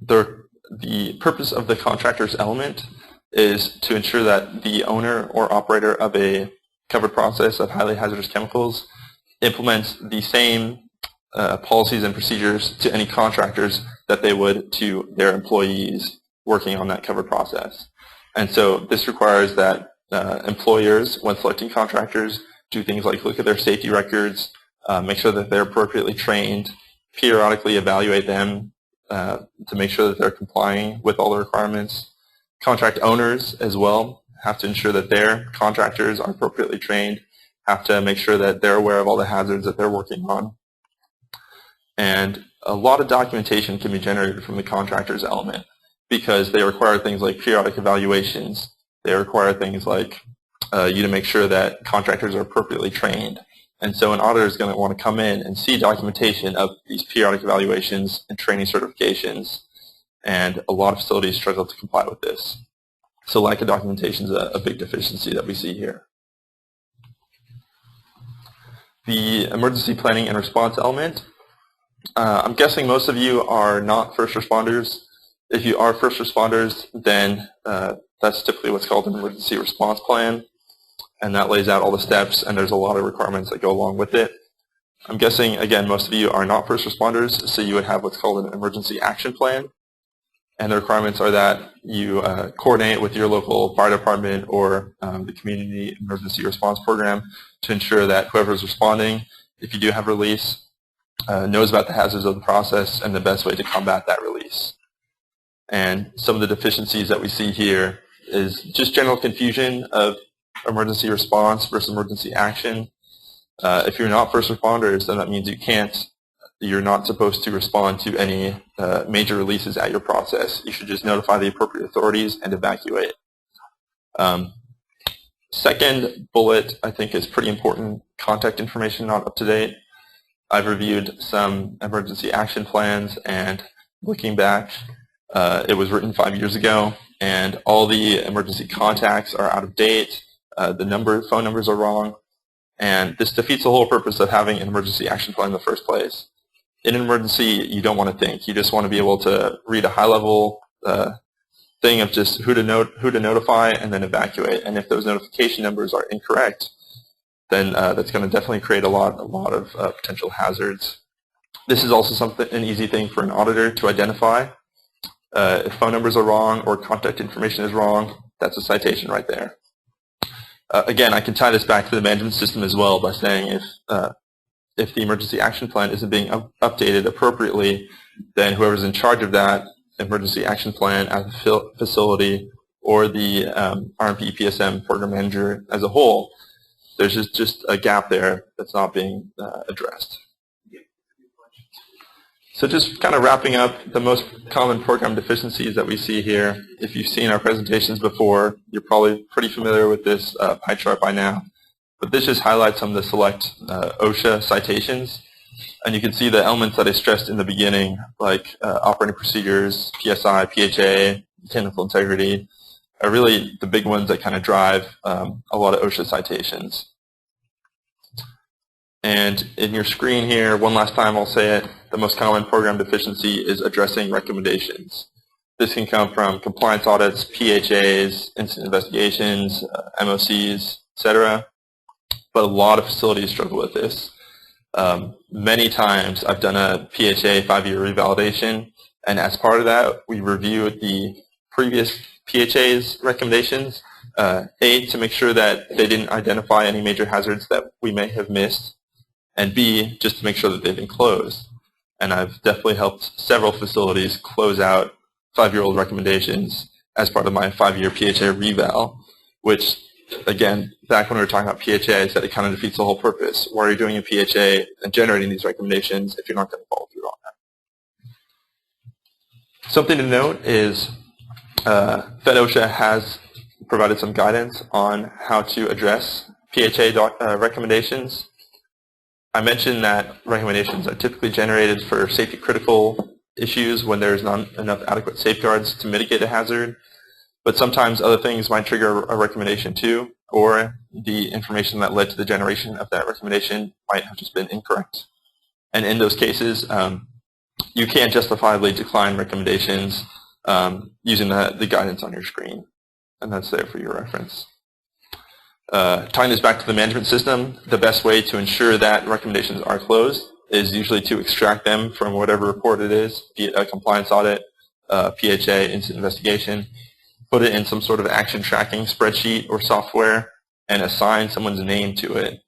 The purpose of the contractors element is to ensure that the owner or operator of a covered process of highly hazardous chemicals implements the same policies and procedures to any contractors that they would to their employees working on that covered process. And so this requires that employers, when selecting contractors, do things like look at their safety records, make sure that they're appropriately trained, periodically evaluate them to make sure that they're complying with all the requirements. Contract owners as well have to ensure that their contractors are appropriately trained, have to make sure that they're aware of all the hazards that they're working on. And a lot of documentation can be generated from the contractors element because they require things like periodic evaluations. They require things like you to make sure that contractors are appropriately trained. And so an auditor is going to want to come in and see documentation of these periodic evaluations and training certifications. And a lot of facilities struggle to comply with this. So lack of documentation is a big deficiency that we see here. The emergency planning and response element I'm guessing most of you are not first responders. If you are first responders, then that's typically what's called an emergency response plan, and that lays out all the steps, and there's a lot of requirements that go along with it. I'm guessing, again, most of you are not first responders, so you would have what's called an emergency action plan, and the requirements are that you coordinate with your local fire department or the community emergency response program to ensure that whoever is responding, if you do have release, knows about the hazards of the process and the best way to combat that release. And some of the deficiencies that we see here is just general confusion of emergency response versus emergency action. If you're not first responders, then that means you're not supposed to respond to any major releases at your process. You should just notify the appropriate authorities and evacuate. Second bullet, I think, is pretty important. Contact information not up to date. I've reviewed some emergency action plans, and looking back, it was written 5 years ago, and all the emergency contacts are out of date. The phone numbers are wrong, and this defeats the whole purpose of having an emergency action plan in the first place. In an emergency, you don't want to think. You just want to be able to read a high-level thing of just who to notify and then evacuate. And if those notification numbers are incorrect, then that's going to definitely create a lot of potential hazards. This is also an easy thing for an auditor to identify. If phone numbers are wrong or contact information is wrong, that's a citation right there. Again, I can tie this back to the management system as well by saying if the emergency action plan isn't being updated appropriately, then whoever's in charge of that emergency action plan at the facility or the RMP PSM program manager as a whole, there's just a gap there that's not being addressed. So just kind of wrapping up the most common program deficiencies that we see here. If you've seen our presentations before, you're probably pretty familiar with this pie chart by now. But this just highlights some of the select OSHA citations. And you can see the elements that I stressed in the beginning, like operating procedures, PSI, PHA, technical integrity, are really the big ones that kind of drive a lot of OSHA citations. And in your screen here, one last time I'll say it, the most common program deficiency is addressing recommendations. This can come from compliance audits, PHAs, incident investigations, MOCs, etc. But a lot of facilities struggle with this. Many times I've done a PHA 5-year revalidation, and as part of that, we review the previous PHA's recommendations, A, to make sure that they didn't identify any major hazards that we may have missed, and B, just to make sure that they've been closed. And I've definitely helped several facilities close out 5-year-old recommendations as part of my 5-year PHA reval, which, again, back when we were talking about PHA, I said it kind of defeats the whole purpose. Why are you doing a PHA and generating these recommendations if you're not going to follow through on that? Something to note is FedOSHA has provided some guidance on how to address PHA recommendations. I mentioned that recommendations are typically generated for safety critical issues when there's not enough adequate safeguards to mitigate a hazard, but sometimes other things might trigger a recommendation too, or the information that led to the generation of that recommendation might have just been incorrect. And in those cases, you can justifiably decline recommendations using the guidance on your screen, and that's there for your reference. Tying this back to the management system, the best way to ensure that recommendations are closed is usually to extract them from whatever report it is, be it a compliance audit, PHA, incident investigation, put it in some sort of action tracking spreadsheet or software, and assign someone's name to it.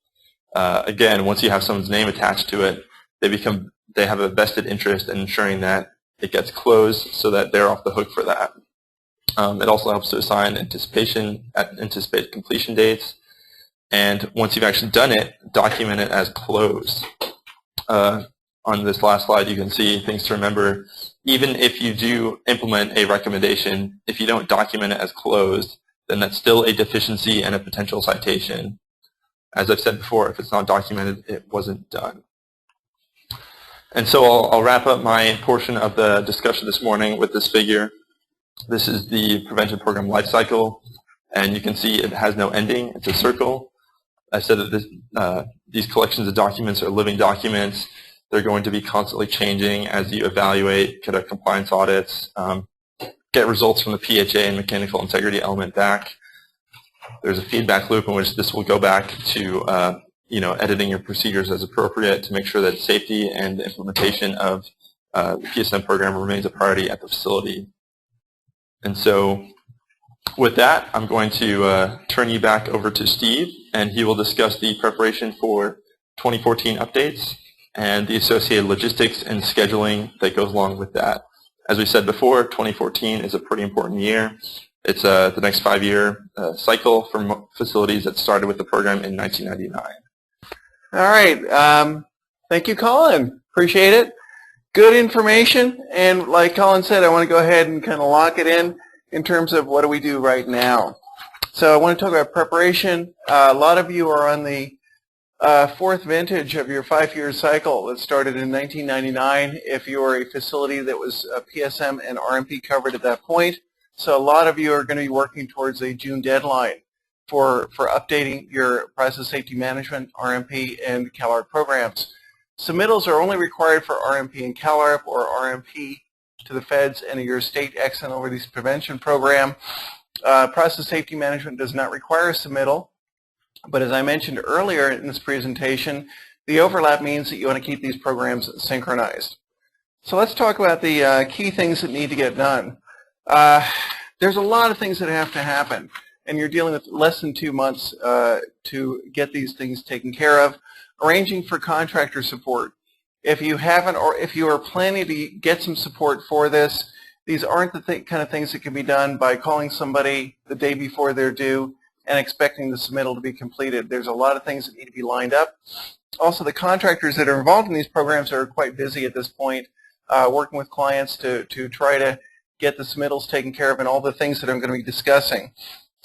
Again, once you have someone's name attached to it, they have a vested interest in ensuring that it gets closed so that they're off the hook for that. It also helps to assign anticipated completion dates, and once you've actually done it, document it as closed. On this last slide, you can see things to remember. Even if you do implement a recommendation, if you don't document it as closed, then that's still a deficiency and a potential citation. As I've said before, if it's not documented, it wasn't done. And so I'll wrap up my portion of the discussion this morning with this figure. This is the prevention program life cycle, and you can see it has no ending. It's a circle. I said that these collections of documents are living documents. They're going to be constantly changing as you evaluate, conduct compliance audits, get results from the PHA and mechanical integrity element back. There's a feedback loop in which this will go back to editing your procedures as appropriate to make sure that safety and the implementation of the PSM program remains a priority at the facility. And so with that, I'm going to turn you back over to Steve, and he will discuss the preparation for 2014 updates and the associated logistics and scheduling that goes along with that. As we said before, 2014 is a pretty important year. It's the next 5-year cycle for facilities that started with the program in 1999. All right. Thank you, Colin. Appreciate it. Good information. And like Colin said, I want to go ahead and kind of lock it in terms of what do we do right now. So I want to talk about preparation. A lot of you are on the fourth vintage of your 5-year cycle that started in 1999 if you are a facility that was PSM and RMP covered at that point. So a lot of you are going to be working towards a June deadline for updating your process safety management, RMP, and CalARP programs. Submittals are only required for RMP and CalARP or RMP to the feds and your state accidental release prevention program. Process safety management does not require a submittal. But as I mentioned earlier in this presentation, the overlap means that you want to keep these programs synchronized. So let's talk about the key things that need to get done. There's a lot of things that have to happen, and you're dealing with less than 2 months to get these things taken care of. Arranging for contractor support. If you haven't, or if you are planning to get some support for this, these aren't the kind of things that can be done by calling somebody the day before they're due and expecting the submittal to be completed. There's a lot of things that need to be lined up. Also, the contractors that are involved in these programs are quite busy at this point, working with clients to try to get the submittals taken care of and all the things that I'm going to be discussing.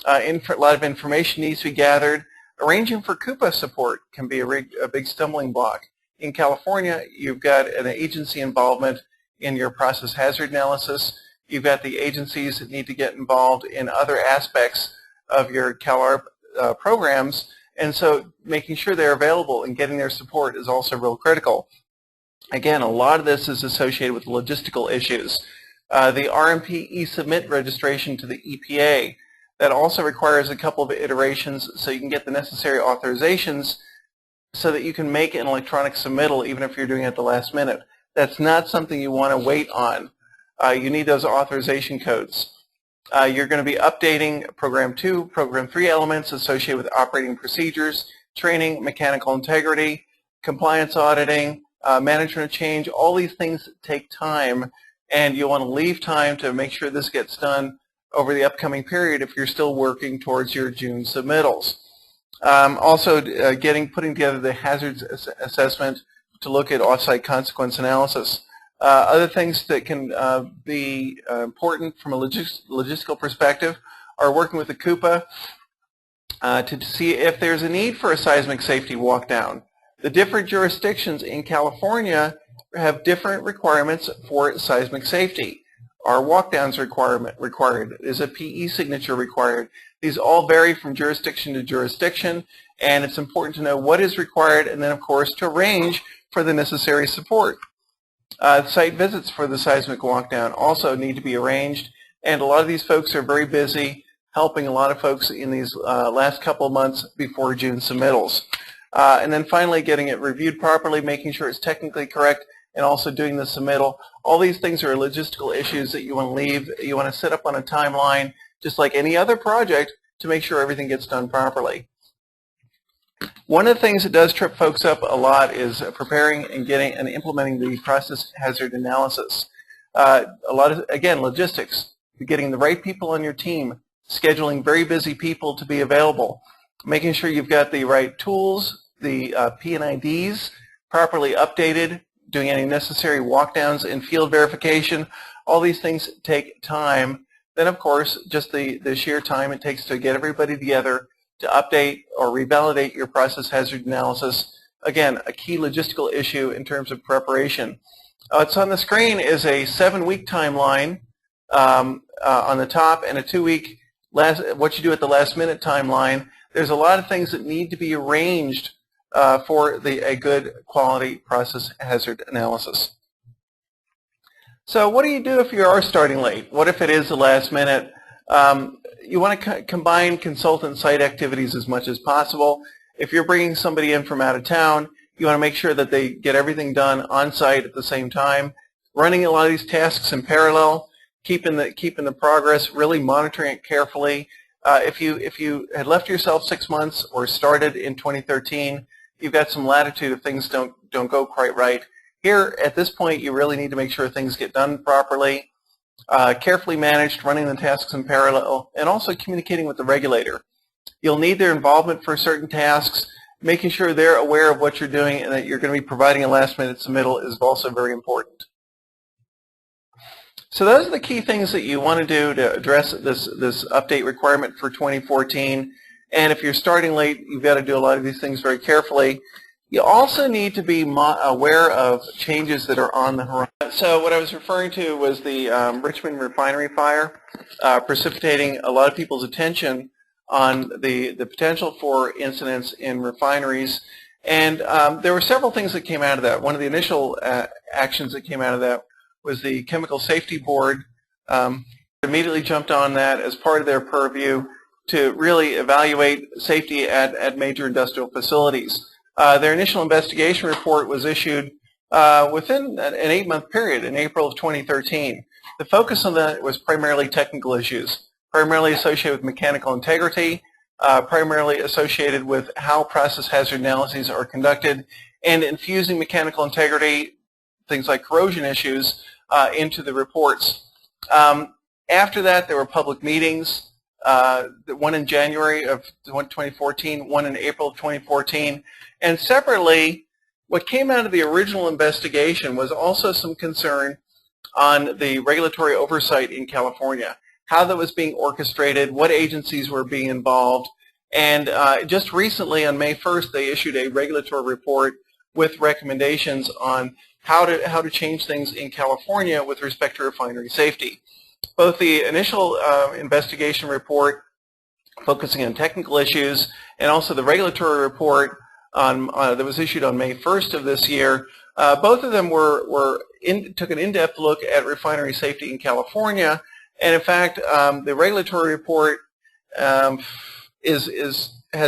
A lot of information needs to be gathered. Arranging for CUPA support can be a big stumbling block. In California, you've got an agency involvement in your process hazard analysis. You've got the agencies that need to get involved in other aspects of your CalARP programs, and so making sure they're available and getting their support is also real critical. Again, a lot of this is associated with logistical issues. The RMP e-submit registration to the EPA, that also requires a couple of iterations so you can get the necessary authorizations so that you can make an electronic submittal even if you're doing it at the last minute. That's not something you want to wait on. You need those authorization codes. You're going to be updating Program 2, Program 3 elements associated with operating procedures, training, mechanical integrity, compliance auditing, management of change. All these things take time, and you'll want to leave time to make sure this gets done over the upcoming period if you're still working towards your June submittals. Also, putting together the hazards assessment to look at off-site consequence analysis. Other things that can be important from a logistical perspective are working with the CUPA to see if there's a need for a seismic safety walk-down. The different jurisdictions in California have different requirements for seismic safety. Are walk-downs required? Is a PE signature required? These all vary from jurisdiction to jurisdiction, and it's important to know what is required and then, of course, to arrange for the necessary support. Site visits for the seismic walkdown also need to be arranged, and a lot of these folks are very busy helping a lot of folks in these last couple of months before June submittals. And then finally getting it reviewed properly, making sure it's technically correct, and also doing the submittal. All these things are logistical issues that you want to leave. You want to set up on a timeline, just like any other project, to make sure everything gets done properly. One of the things that does trip folks up a lot is preparing and getting and implementing the process hazard analysis. A lot of, again, logistics, getting the right people on your team, scheduling very busy people to be available, making sure you've got the right tools, the P&IDs properly updated, doing any necessary walkdowns and field verification. All these things take time. Then, of course, just the sheer time it takes to get everybody together to update or revalidate your process hazard analysis. Again, a key logistical issue in terms of preparation. What's on the screen is a 7-week timeline on the top and a 2-week what you do at the last minute timeline. There's a lot of things that need to be arranged for a good quality process hazard analysis. So what do you do if you are starting late? What if it is the last minute? You want to combine consultant site activities as much as possible. If you're bringing somebody in from out of town, you want to make sure that they get everything done on site at the same time. Running a lot of these tasks in parallel, keeping the progress, really monitoring it carefully. If you had left yourself 6 months or started in 2013, you've got some latitude if things don't go quite right. Here, at this point, you really need to make sure things get done properly, carefully managed, running the tasks in parallel, and also communicating with the regulator. You'll need their involvement for certain tasks. Making sure they're aware of what you're doing and that you're going to be providing a last-minute submittal is also very important. So those are the key things that you want to do to address this update requirement for 2014. And if you're starting late, you've got to do a lot of these things very carefully. You also need to be aware of changes that are on the horizon. So what I was referring to was the Richmond refinery fire, precipitating a lot of people's attention on the potential for incidents in refineries. And there were several things that came out of that. One of the initial actions that came out of that was the Chemical Safety Board immediately jumped on that as part of their purview to really evaluate safety at major industrial facilities. Their initial investigation report was issued within an 8-month period in April of 2013. The focus on that was primarily technical issues, primarily associated with mechanical integrity, primarily associated with how process hazard analyses are conducted, and infusing mechanical integrity, things like corrosion issues, into the reports. After that, there were public meetings, one in January of 2014, one in April of 2014. And separately, what came out of the original investigation was also some concern on the regulatory oversight in California, how that was being orchestrated, what agencies were being involved. And just recently, on May 1st, they issued a regulatory report with recommendations on how to change things in California with respect to refinery safety. Both the initial investigation report focusing on technical issues and also the regulatory report that was issued on May 1st of this year, both of them took an in-depth look at refinery safety in California. And in fact, the regulatory report has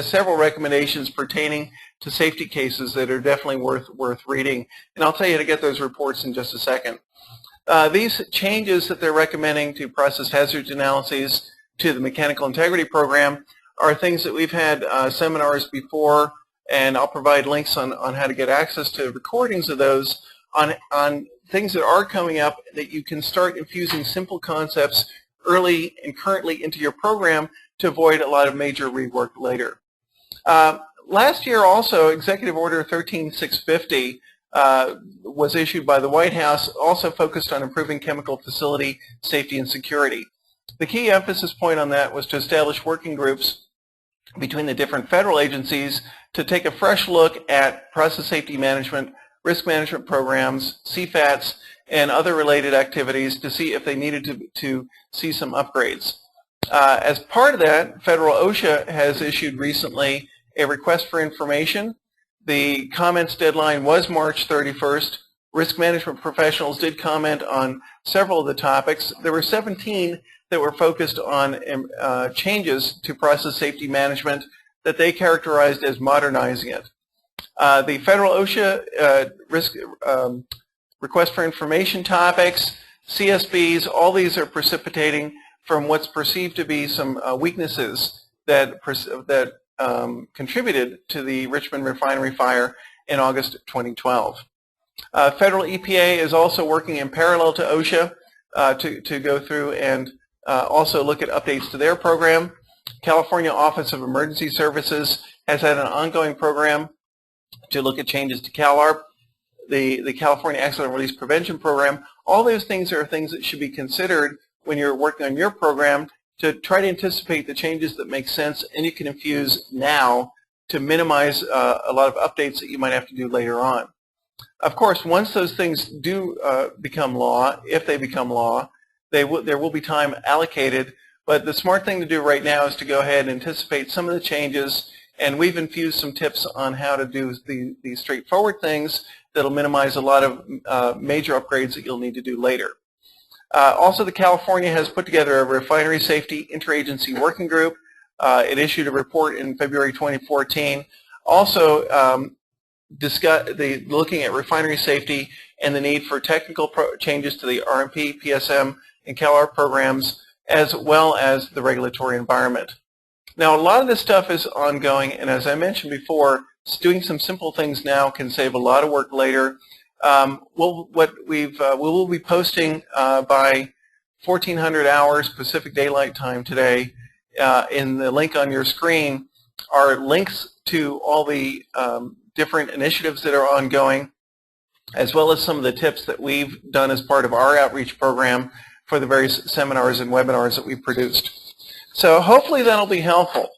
several recommendations pertaining to safety cases that are definitely worth reading. And I'll tell you to get those reports in just a second. These changes that they're recommending to process hazards analyses to the mechanical integrity program are things that we've had seminars before, and I'll provide links on how to get access to recordings of those on things that are coming up that you can start infusing simple concepts early and currently into your program to avoid a lot of major rework later. Last year also, Executive Order 13650 was issued by the White House, also focused on improving chemical facility safety and security. The key emphasis point on that was to establish working groups between the different federal agencies to take a fresh look at process safety management, risk management programs, CFATs, and other related activities to see if they needed to see some upgrades. As part of that, federal OSHA has issued recently a request for information. The comments deadline was March 31st. Risk management professionals did comment on several of the topics. There were 17 that were focused on changes to process safety management that they characterized as modernizing it. The federal OSHA request for information topics, CSBs, all these are precipitating from what's perceived to be some weaknesses that contributed to the Richmond refinery fire in August 2012. Federal EPA is also working in parallel to OSHA to go through and also look at updates to their program. California Office of Emergency Services has had an ongoing program to look at changes to CalARP, the California Accident Release Prevention Program. All those things are things that should be considered when you're working on your program to try to anticipate the changes that make sense and you can infuse now to minimize a lot of updates that you might have to do later on. Of course, once those things do become law, if they become law, there will be time allocated, but the smart thing to do right now is to go ahead and anticipate some of the changes And we've infused some tips on how to do these straightforward things that'll minimize a lot of major upgrades that you'll need to do later. Also, the California has put together a refinery safety interagency working group. It issued a report in February 2014. Also, looking at refinery safety and the need for technical changes to the RMP, PSM, and CalARP programs, as well as the regulatory environment. Now, a lot of this stuff is ongoing, and as I mentioned before, doing some simple things now can save a lot of work later. We will be posting by 1400 hours Pacific Daylight Time today in the link on your screen are links to all the different initiatives that are ongoing, as well as some of the tips that we've done as part of our outreach program for the various seminars and webinars that we've produced. So hopefully that'll be helpful.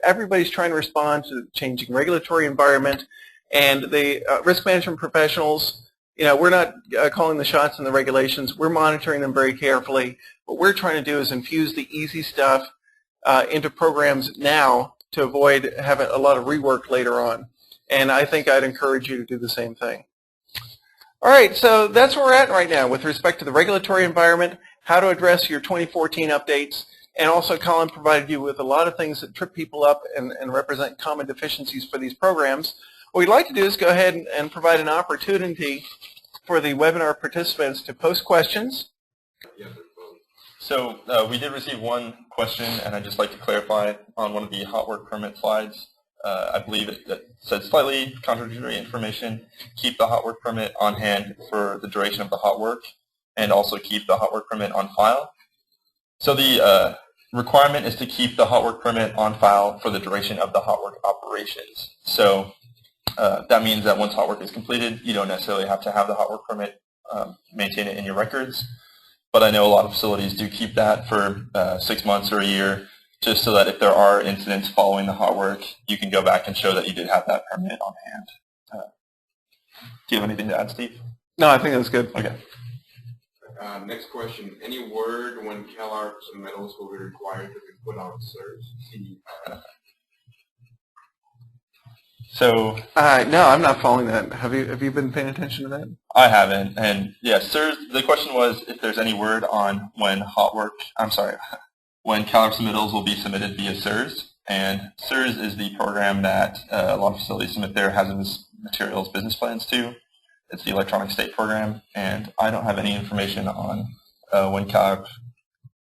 Everybody's trying to respond to the changing regulatory environment, and the risk management professionals, we're not calling the shots in the regulations. We're monitoring them very carefully. What we're trying to do is infuse the easy stuff into programs now to avoid having a lot of rework later on. And I think I'd encourage you to do the same thing. All right, so that's where we're at right now with respect to the regulatory environment, how to address your 2014 updates, and also Colin provided you with a lot of things that trip people up and represent common deficiencies for these programs. What we'd like to do is go ahead and provide an opportunity for the webinar participants to post questions. So we did receive one question, and I'd just like to clarify on one of the hot work permit slides. I believe it said slightly contradictory information. Keep the hot work permit on hand for the duration of the hot work, and also keep the hot work permit on file. So the requirement is to keep the hot work permit on file for the duration of the hot work operations. So that means that once hot work is completed, you don't necessarily have to have the hot work permit, maintain it in your records. But I know a lot of facilities do keep that for 6 months or a year, just so that if there are incidents following the hot work, you can go back and show that you did have that permit on hand. Do you have anything to add, Steve? No, I think that's good. Okay. Next question. Any word when CalARP submittals will be required to be put on CERS? So no, I'm not following that. Have you been paying attention to that? I haven't. And yeah, CERS, the question was if there's any word on when when CalARP submittals will be submitted via CERS. And CERS is the program that a lot of facilities submit their hazardous materials business plans to. It's the electronic state program, and I don't have any information on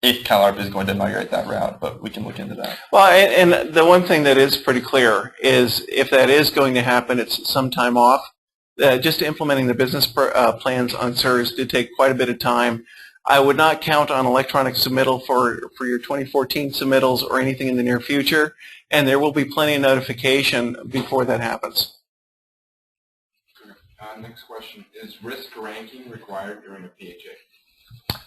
if CalARP is going to migrate that route, but we can look into that. Well, and the one thing that is pretty clear is if that is going to happen, it's some time off. Just implementing the business plans on CERS did take quite a bit of time. I would not count on electronic submittal for your 2014 submittals or anything in the near future, and there will be plenty of notification before that happens. Next question. Is risk ranking required during a PHA?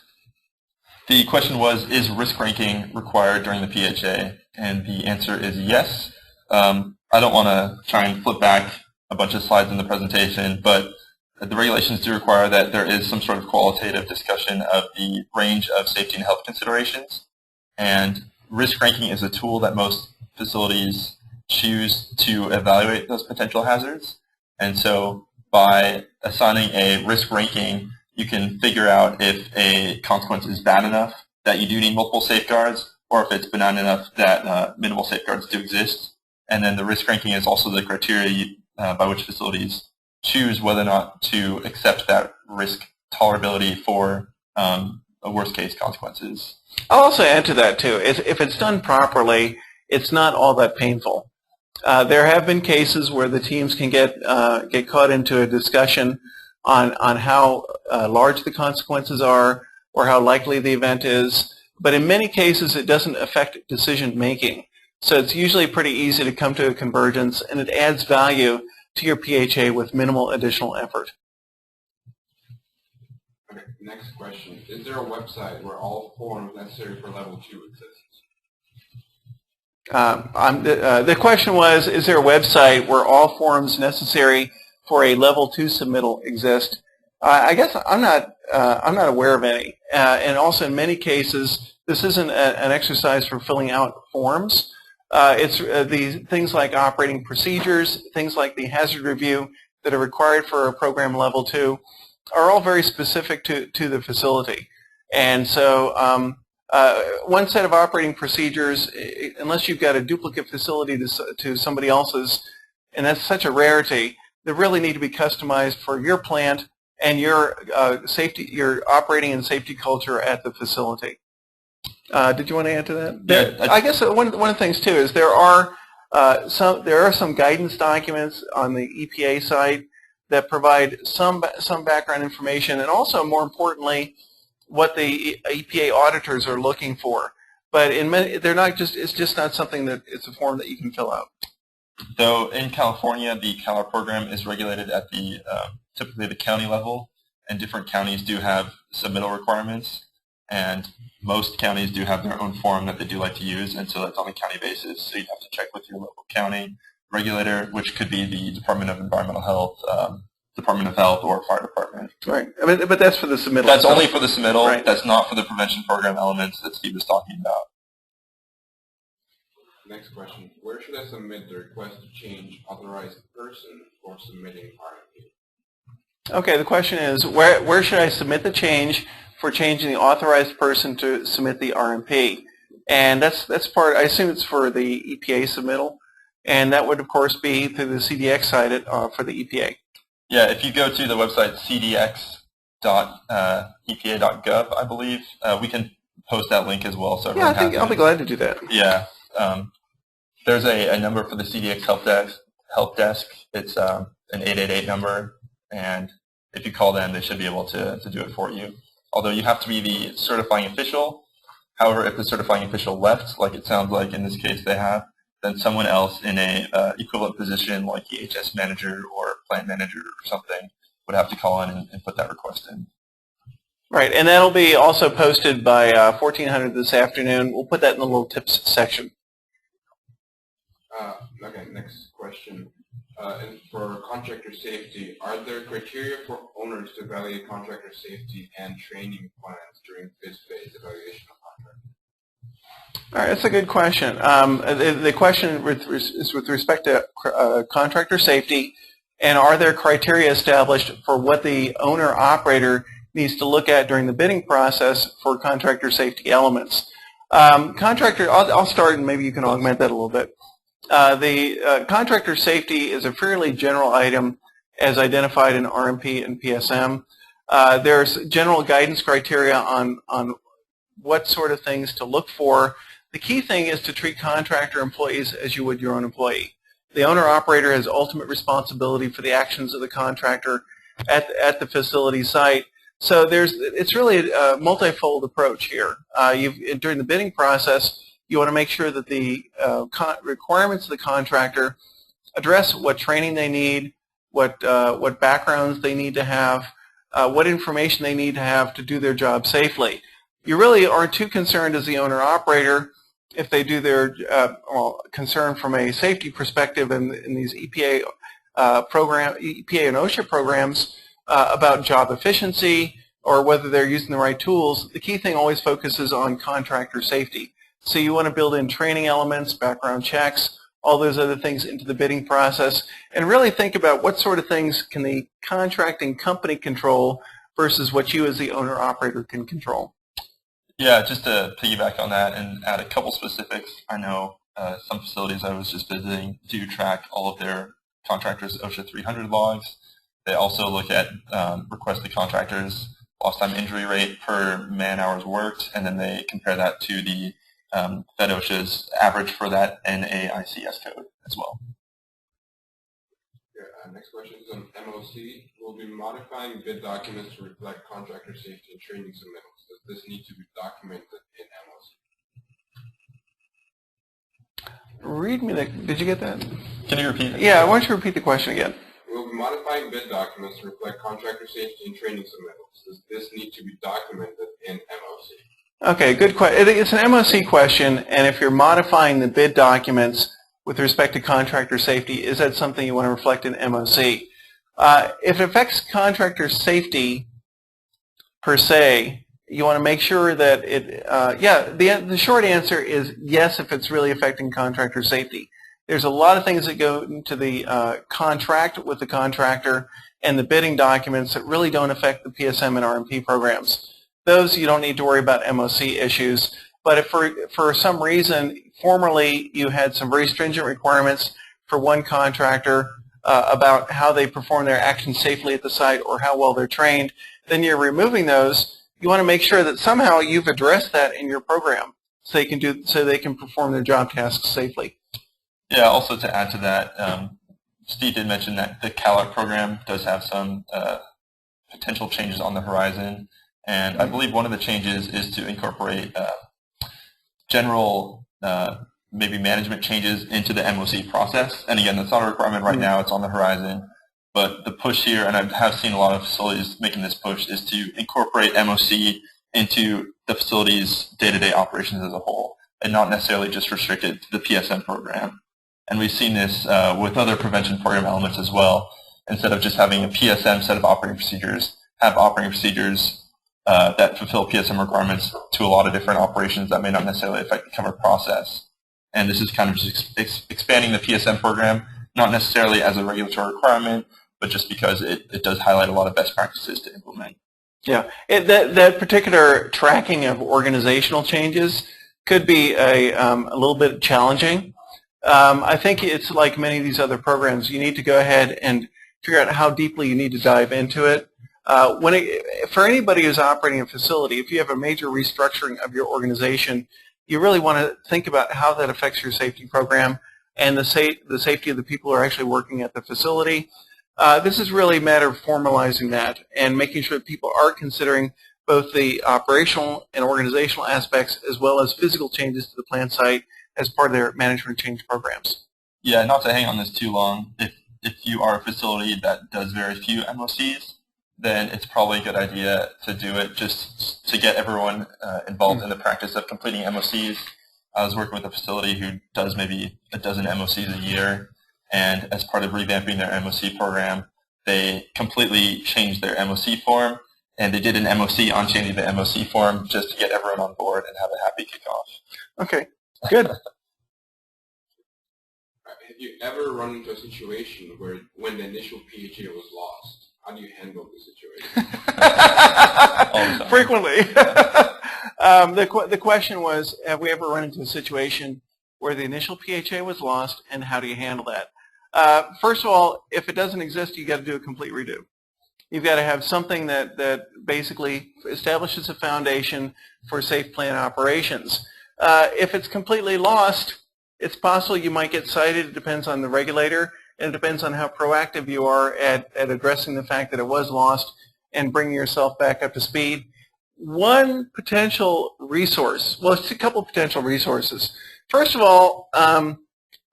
The question was, is risk ranking required during the PHA? And the answer is yes. I don't want to try and flip back a bunch of slides in the presentation, but the regulations do require that there is some sort of qualitative discussion of the range of safety and health considerations. And risk ranking is a tool that most facilities choose to evaluate those potential hazards. And so by assigning a risk ranking, you can figure out if a consequence is bad enough that you do need multiple safeguards, or if it's benign enough that minimal safeguards do exist. And then the risk ranking is also the criteria by which facilities choose whether or not to accept that risk tolerability for worst case consequences. I'll also add to that too. If it's done properly, it's not all that painful. There have been cases where the teams can get caught into a discussion on how large the consequences are or how likely the event is, but in many cases it doesn't affect decision making. So it's usually pretty easy to come to a convergence, and it adds value to your PHA with minimal additional effort. Okay, next question. Is there a website where all forms necessary for level 2 exist? The question was, is there a website where all forms necessary for a level 2 submittal exist? I guess I'm not aware of any. And also in many cases, this isn't an exercise for filling out forms. It's these things like operating procedures, things like the hazard review that are required for a program level 2 are all very specific to the facility. And so one set of operating procedures, unless you've got a duplicate facility to somebody else's, and that's such a rarity, they really need to be customized for your plant and your safety, your operating and safety culture at the facility. Did you want to add to that? Yeah, I guess one of the things too is there are some guidance documents on the EPA site that provide some background information, and also, more importantly, what the EPA auditors are looking for. But in many, they're not just. It's just not something that it's a form that you can fill out. So in California, the CalARP program is regulated at the typically the county level, and different counties do have submittal requirements, and most counties do have their own form that they do like to use, and so that's on a county basis. So you have to check with your local county regulator, which could be the Department of Environmental Health, Department of Health, or Fire Department. Right, I mean, but that's for the submittal. That's only for the submittal. Right. That's not for the prevention program elements that Steve was talking about. Next question. Where should I submit the request to change authorized person for submitting RMP? Okay, the question is, where should I submit the change for changing the authorized person to submit the RMP? And that's part, I assume it's for the EPA submittal, and that would, of course, be through the CDX site for the EPA. Yeah, if you go to the website cdx.epa.gov, I believe, we can post that link as well. So yeah, I think I'll be glad to do that. Yeah. There's a number for the CDX help desk. It's an 888 number, and if you call them, they should be able to do it for you. Although you have to be the certifying official. However, if the certifying official left, like it sounds like in this case they have, then someone else in a equivalent position, like EHS manager or plant manager or something, would have to call in and put that request in. Right, and that'll be also posted by 1400 this afternoon. We'll put that in the little tips section. Okay, next question. And for contractor safety, are there criteria for owners to evaluate contractor safety and training plans during this phase evaluation of contractor? All right, that's a good question. The question is with respect to contractor safety, and are there criteria established for what the owner-operator needs to look at during the bidding process for contractor safety elements? I'll start, and maybe you can augment that a little bit. The contractor safety is a fairly general item as identified in RMP and PSM. There's general guidance criteria on what sort of things to look for. The key thing is to treat contractor employees as you would your own employee. The owner-operator has ultimate responsibility for the actions of the contractor at the facility site. So it's really a multifold approach here. During the bidding process, you want to make sure that the requirements of the contractor address what training they need, what backgrounds they need to have, what information they need to have to do their job safely. You really aren't too concerned as the owner-operator if they do their concern from a safety perspective in these EPA and OSHA programs about job efficiency or whether they're using the right tools. The key thing always focuses on contractor safety. So you want to build in training elements, background checks, all those other things into the bidding process, and really think about what sort of things can the contracting company control versus what you as the owner-operator can control. Yeah, just to piggyback on that and add a couple specifics, I know some facilities I was just visiting do track all of their contractors' OSHA 300 logs. They also look at requested contractors' lost time injury rate per man hours worked, and then they compare that to the Fed OSHA's average for that NAICS code as well. Next question is on MOC. We'll be modifying bid documents to reflect contractor safety and training submittals. Does this need to be documented in MOC? Read me that. Did you get that? Can you repeat it? Yeah, why don't you repeat the question again? We'll be modifying bid documents to reflect contractor safety and training submittals. Does this need to be documented in MOC? Okay, good question. It's an MOC question, and if you're modifying the bid documents with respect to contractor safety, is that something you want to reflect in MOC? If it affects contractor safety per se, You want to make sure that the short answer is yes if it's really affecting contractor safety. There's a lot of things that go into the contract with the contractor and the bidding documents that really don't affect the PSM and RMP programs. Those you don't need to worry about MOC issues. But if for some reason, formerly you had some very stringent requirements for one contractor about how they perform their actions safely at the site or how well they're trained, then you're removing those. You want to make sure that somehow you've addressed that in your program so they can perform their job tasks safely. Yeah, also to add to that, Steve did mention that the CalARP program does have some potential changes on the horizon, and I believe one of the changes is to incorporate general maybe management changes into the MOC process. And again, that's not a requirement right now, it's on the horizon. But the push here, and I have seen a lot of facilities making this push, is to incorporate MOC into the facility's day-to-day operations as a whole, and not necessarily just restricted to the PSM program. And we've seen this with other prevention program elements as well. Instead of just having a PSM set of operating procedures, have operating procedures that fulfill PSM requirements to a lot of different operations that may not necessarily affect the covered process. And this is kind of just expanding the PSM program, not necessarily as a regulatory requirement, but just because it does highlight a lot of best practices to implement. Yeah, that particular tracking of organizational changes could be a little bit challenging. I think it's like many of these other programs. You need to go ahead and figure out how deeply you need to dive into it. For anybody who's operating a facility, if you have a major restructuring of your organization, you really want to think about how that affects your safety program and the safety of the people who are actually working at the facility. This is really a matter of formalizing that and making sure that people are considering both the operational and organizational aspects as well as physical changes to the plant site as part of their management change programs. Yeah, not to hang on this too long, if you are a facility that does very few MOCs, then it's probably a good idea to do it just to get everyone involved in the practice of completing MOCs. I was working with a facility who does maybe a dozen MOCs a year, and as part of revamping their MOC program, they completely changed their MOC form, and they did an MOC on changing the MOC form just to get everyone on board and have a happy kickoff. Okay, good. Have you ever run into a situation where when the initial PHA was lost, how do you handle the situation? Frequently. The question was, have we ever run into a situation where the initial PHA was lost, and how do you handle that? First of all, if it doesn't exist, you've got to do a complete redo. You've got to have something that basically establishes a foundation for safe plant operations. If it's completely lost, it's possible you might get cited. It depends on the regulator, and it depends on how proactive you are at addressing the fact that it was lost and bringing yourself back up to speed. One potential resource, well, it's a couple potential resources. First of all,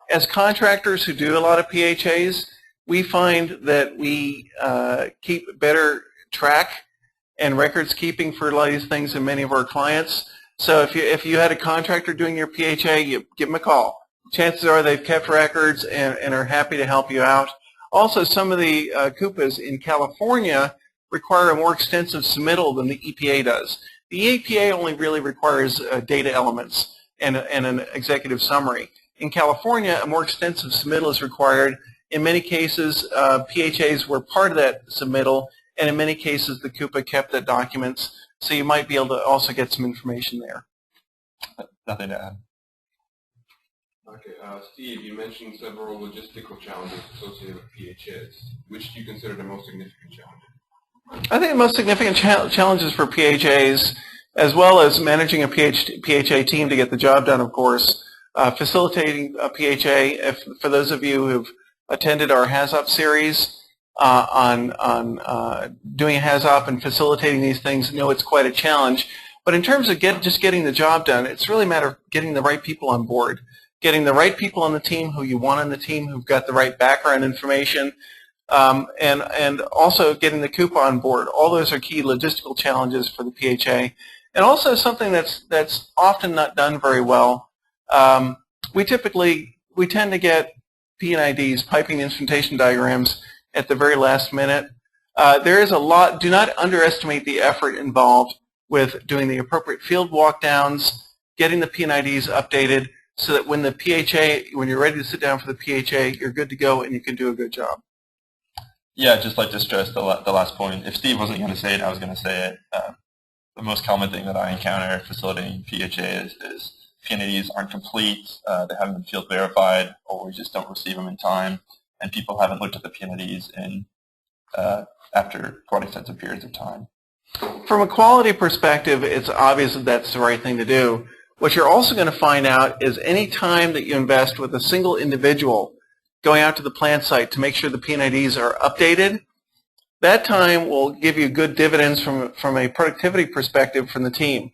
as contractors who do a lot of PHAs, we find that we keep better track and records keeping for a lot of these things than many of our clients. So if you had a contractor doing your PHA, you give them a call. Chances are they've kept records and are happy to help you out. Also, some of the CUPAs in California require a more extensive submittal than the EPA does. The EPA only really requires data elements and an executive summary. In California, a more extensive submittal is required. In many cases, PHAs were part of that submittal, and in many cases, the CUPA kept the documents, so you might be able to also get some information there. Nothing to add. Okay, Steve, you mentioned several logistical challenges associated with PHAs. Which do you consider the most significant challenges? I think the most significant challenges for PHAs, as well as managing a PHA team to get the job done, of course, facilitating a PHA. For those of you who've attended our HAZOP series on doing a HAZOP and facilitating these things, know it's quite a challenge. But in terms of just getting the job done, it's really a matter of getting the right people on board, getting the right people on the team who you want on the team who've got the right background information, and also getting the CUPA on board. All those are key logistical challenges for the PHA. And also something that's often not done very well. We tend to get P&IDs, piping instrumentation diagrams, at the very last minute. There is a lot. Do not underestimate the effort involved with doing the appropriate field walkdowns, getting the P&IDs updated, so that when the PHA, when you're ready to sit down for the PHA, you're good to go and you can do a good job. Yeah, I'd just like to stress the last point. If Steve wasn't going to say it, I was going to say it. The most common thing that I encounter facilitating PHA is P&IDs aren't complete, they haven't been field verified, or we just don't receive them in time, and people haven't looked at the P&IDs after quite extensive periods of time. From a quality perspective, it's obvious that that's the right thing to do. What you're also going to find out is any time that you invest with a single individual going out to the plant site to make sure the P&IDs are updated, that time will give you good dividends from a productivity perspective from the team.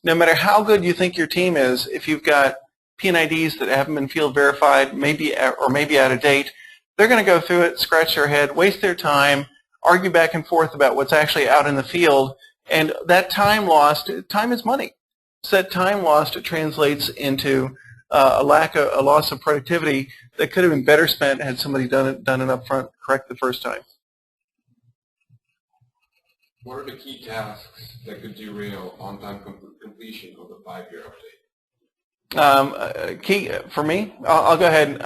No matter how good you think your team is, if you've got P&IDs that haven't been field verified, maybe out of date, they're going to go through it, scratch their head, waste their time, argue back and forth about what's actually out in the field, and that time lost, time is money. So that time lost translates into a loss of productivity that could have been better spent had somebody done it up front correct the first time. What are the key tasks that could derail on-time completion of the 5-year update? Key for me, I'll go ahead.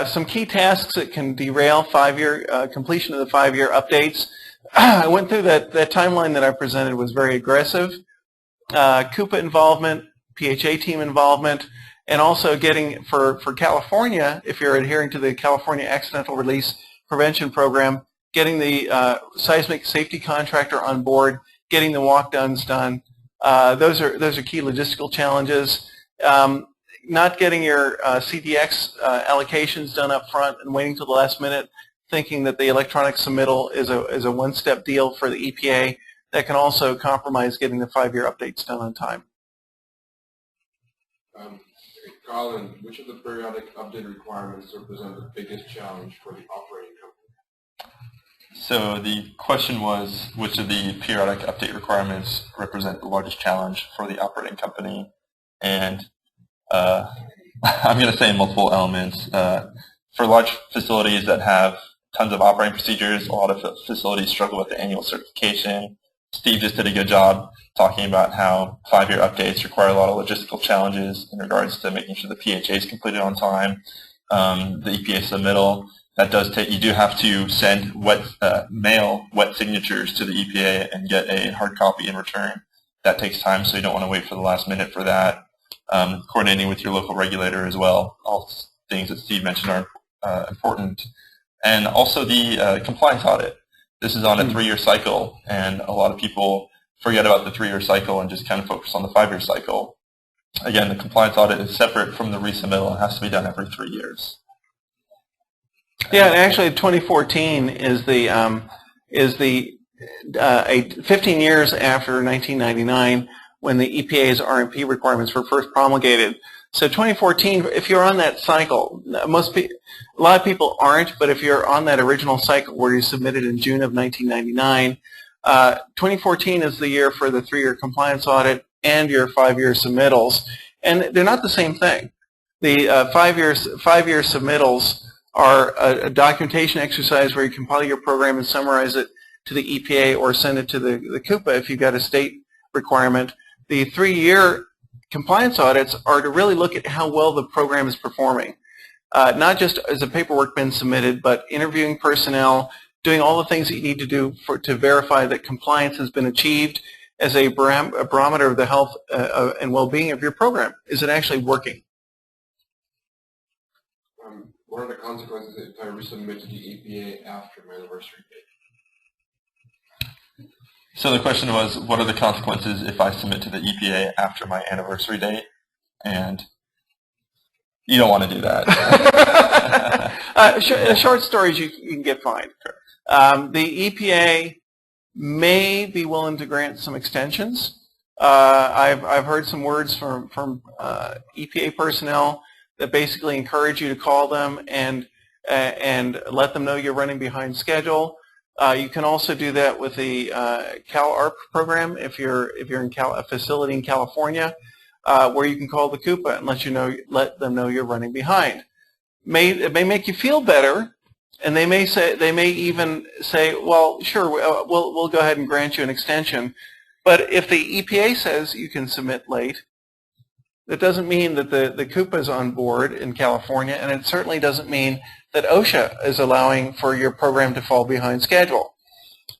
Some key tasks that can derail completion of the 5-year updates. I went through that timeline that I presented was very aggressive. CUPA involvement, PHA team involvement, and also getting for California, if you're adhering to the California Accidental Release Prevention Program, getting the seismic safety contractor on board, getting the walk-downs done. Those are key logistical challenges. Not getting your CDX allocations done up front and waiting till the last minute, thinking that the electronic submittal is a one-step deal for the EPA, that can also compromise getting the 5-year updates done on time. Colin, which of the periodic update requirements represent the biggest challenge for the operating company? So the question was, which of the periodic update requirements represent the largest challenge for the operating company? And I'm going to say multiple elements. For large facilities that have tons of operating procedures, a lot of facilities struggle with the annual certification. Steve just did a good job talking about how 5-year updates require a lot of logistical challenges in regards to making sure the PHA is completed on time. The EPA submittal, that does take, you do have to send mail wet signatures to the EPA and get a hard copy in return. That takes time, so you don't want to wait for the last minute for that. Coordinating with your local regulator as well. All things that Steve mentioned are important. And also the compliance audit. This is on a 3-year cycle, and a lot of people forget about the 3-year cycle and just kind of focus on the 5-year cycle. Again, the compliance audit is separate from the resubmittal and has to be done every 3 years. Yeah, and actually 2014 is 15 years after 1999 when the EPA's RMP requirements were first promulgated. So 2014, if you're on that cycle, a lot of people aren't, but if you're on that original cycle where you submitted in June of 1999, 2014 is the year for the 3-year compliance audit and your 5-year submittals. And they're not the same thing. The 5-year submittals are a documentation exercise where you compile your program and summarize it to the EPA or send it to the CUPA if you've got a state requirement. The 3-year compliance audits are to really look at how well the program is performing. Not just as the paperwork been submitted, but interviewing personnel, doing all the things that you need to do to verify that compliance has been achieved as a barometer of the health and well-being of your program. Is it actually working? What are the consequences if I resubmit to the EPA after my anniversary date? So the question was, what are the consequences if I submit to the EPA after my anniversary date? And you don't want to do that. Short stories, you can get fined. The EPA may be willing to grant some extensions. I've heard some words from EPA personnel that basically encourage you to call them and let them know you're running behind schedule. You can also do that with the CalARP program if you're in a facility in California, where you can call the CUPA and let them know you're running behind. It may make you feel better, and they may even say, well, sure, we'll go ahead and grant you an extension. But if the EPA says you can submit late, that doesn't mean that the CUPA is on board in California, and it certainly doesn't mean that OSHA is allowing for your program to fall behind schedule.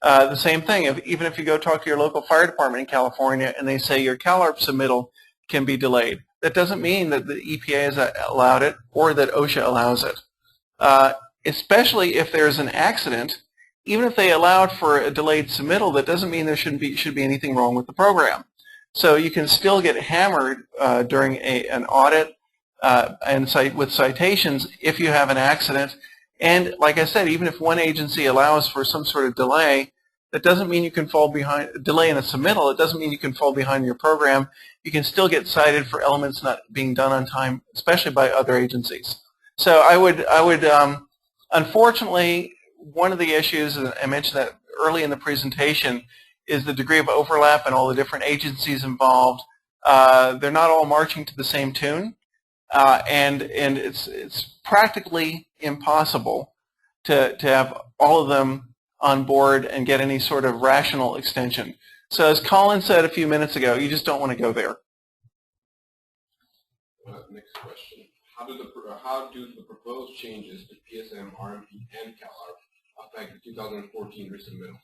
The same thing, even if you go talk to your local fire department in California and they say your CalARP submittal can be delayed, that doesn't mean that the EPA has allowed it or that OSHA allows it. Especially if there's an accident, even if they allowed for a delayed submittal, that doesn't mean there should be anything wrong with the program. So you can still get hammered during an audit and with citations if you have an accident. And like I said, even if one agency allows for some sort of delay, that doesn't mean you can fall behind. Delay in a submittal, it doesn't mean you can fall behind your program. You can still get cited for elements not being done on time, especially by other agencies. So I would unfortunately, one of the issues, and I mentioned that early in the presentation, is the degree of overlap and all the different agencies involved. They're not all marching to the same tune, and it's practically impossible to have all of them on board and get any sort of rational extension. So as Colin said a few minutes ago, you just don't want to go there. Next question. How do the proposed changes to PSM, RMP, and CalARP affect the 2014 resubmittals?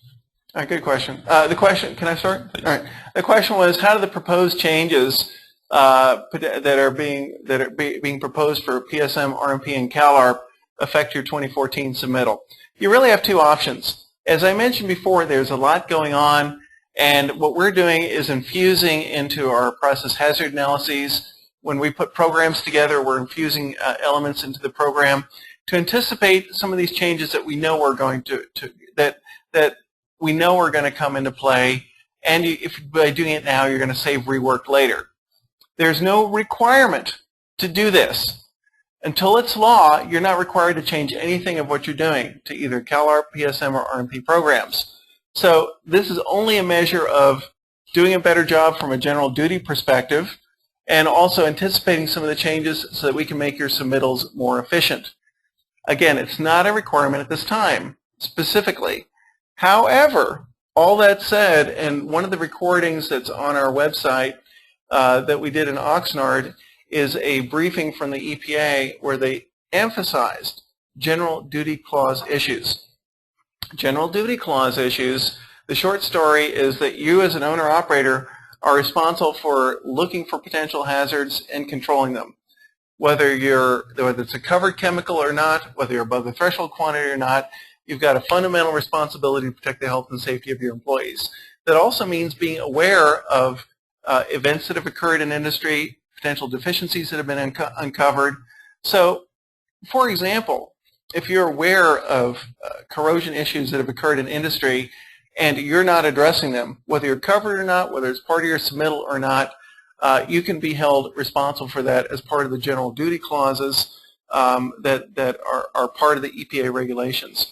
All right, good question. Can I start? All right. The question was, how do the proposed changes that are being proposed for PSM, RMP, and CalARP affect your 2014 submittal? You really have two options. As I mentioned before, there's a lot going on, and what we're doing is infusing into our process hazard analyses. When we put programs together, we're infusing elements into the program to anticipate some of these changes that we know are going that we know are going to come into play, and if by doing it now, you're going to save rework later. There's no requirement to do this. Until it's law, you're not required to change anything of what you're doing to either CalARP, PSM, or RMP programs. So this is only a measure of doing a better job from a general duty perspective and also anticipating some of the changes so that we can make your submittals more efficient. Again, it's not a requirement at this time, specifically. However, all that said, and one of the recordings that's on our website that we did in Oxnard is a briefing from the EPA where they emphasized general duty clause issues. General duty clause issues, the short story is that you as an owner-operator are responsible for looking for potential hazards and controlling them. Whether it's a covered chemical or not, whether you're above the threshold quantity or not, you've got a fundamental responsibility to protect the health and safety of your employees. That also means being aware of events that have occurred in industry, potential deficiencies that have been uncovered. So, for example, if you're aware of corrosion issues that have occurred in industry and you're not addressing them, whether you're covered or not, whether it's part of your submittal or not, you can be held responsible for that as part of the general duty clauses that are part of the EPA regulations.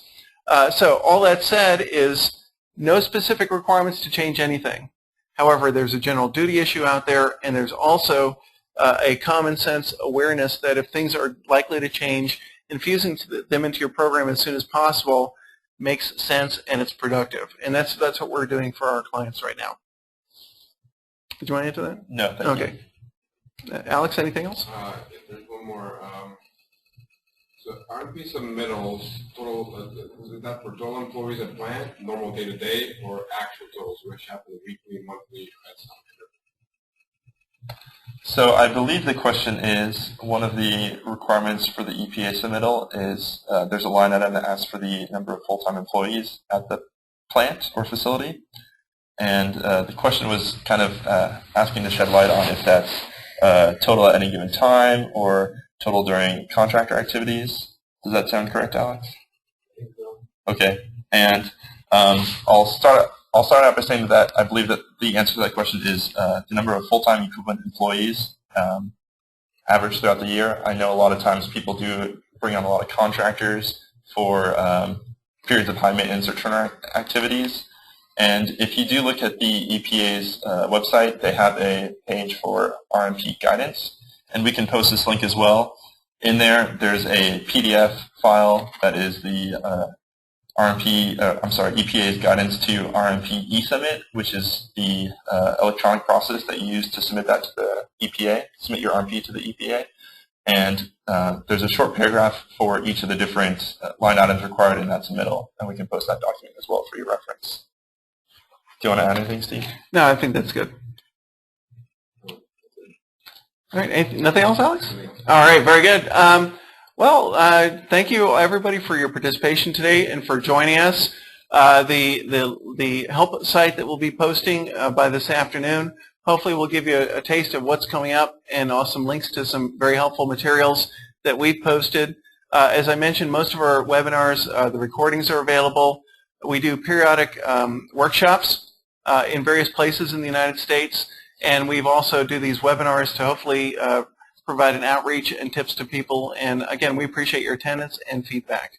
So all that said is no specific requirements to change anything. However, there's a general duty issue out there, and there's also a common sense awareness that if things are likely to change, infusing them into your program as soon as possible makes sense and it's productive. And that's what we're doing for our clients right now. Did you want to answer that? No, thank you. Okay. Alex, anything else? If there's one more. So RMP submittals, total, is that for total employees at plant, normal day-to-day, or actual totals, which happen weekly, monthly, at some point? So I believe the question is, one of the requirements for the EPA submittal is there's a line item that asks for the number of full-time employees at the plant or facility. And the question was kind of asking to shed light on if that's total at any given time or total during contractor activities. Does that sound correct, Alex? I think so. Okay. And I'll start out by saying that I believe that the answer to that question is the number of full-time equivalent employees averaged throughout the year. I know a lot of times people do bring on a lot of contractors for periods of high maintenance or turnaround activities. And if you do look at the EPA's website, they have a page for RMP guidance, and we can post this link as well. In there, there's a PDF file that is the EPA's guidance to RMP eSubmit, which is the electronic process that you use to submit that to the EPA, submit your RMP to the EPA. And there's a short paragraph for each of the different line items required in that submittal, and we can post that document as well for your reference. Do you want to add anything, Steve? No, I think that's good. All right, nothing else, Alex? All right, very good. Thank you, everybody, for your participation today and for joining us. The help site that we'll be posting by this afternoon hopefully will give you a taste of what's coming up and also some links to some very helpful materials that we've posted. As I mentioned, most of our webinars, the recordings are available. We do periodic workshops in various places in the United States, and we've also do these webinars to hopefully provide an outreach and tips to people. And again, we appreciate your attendance and feedback.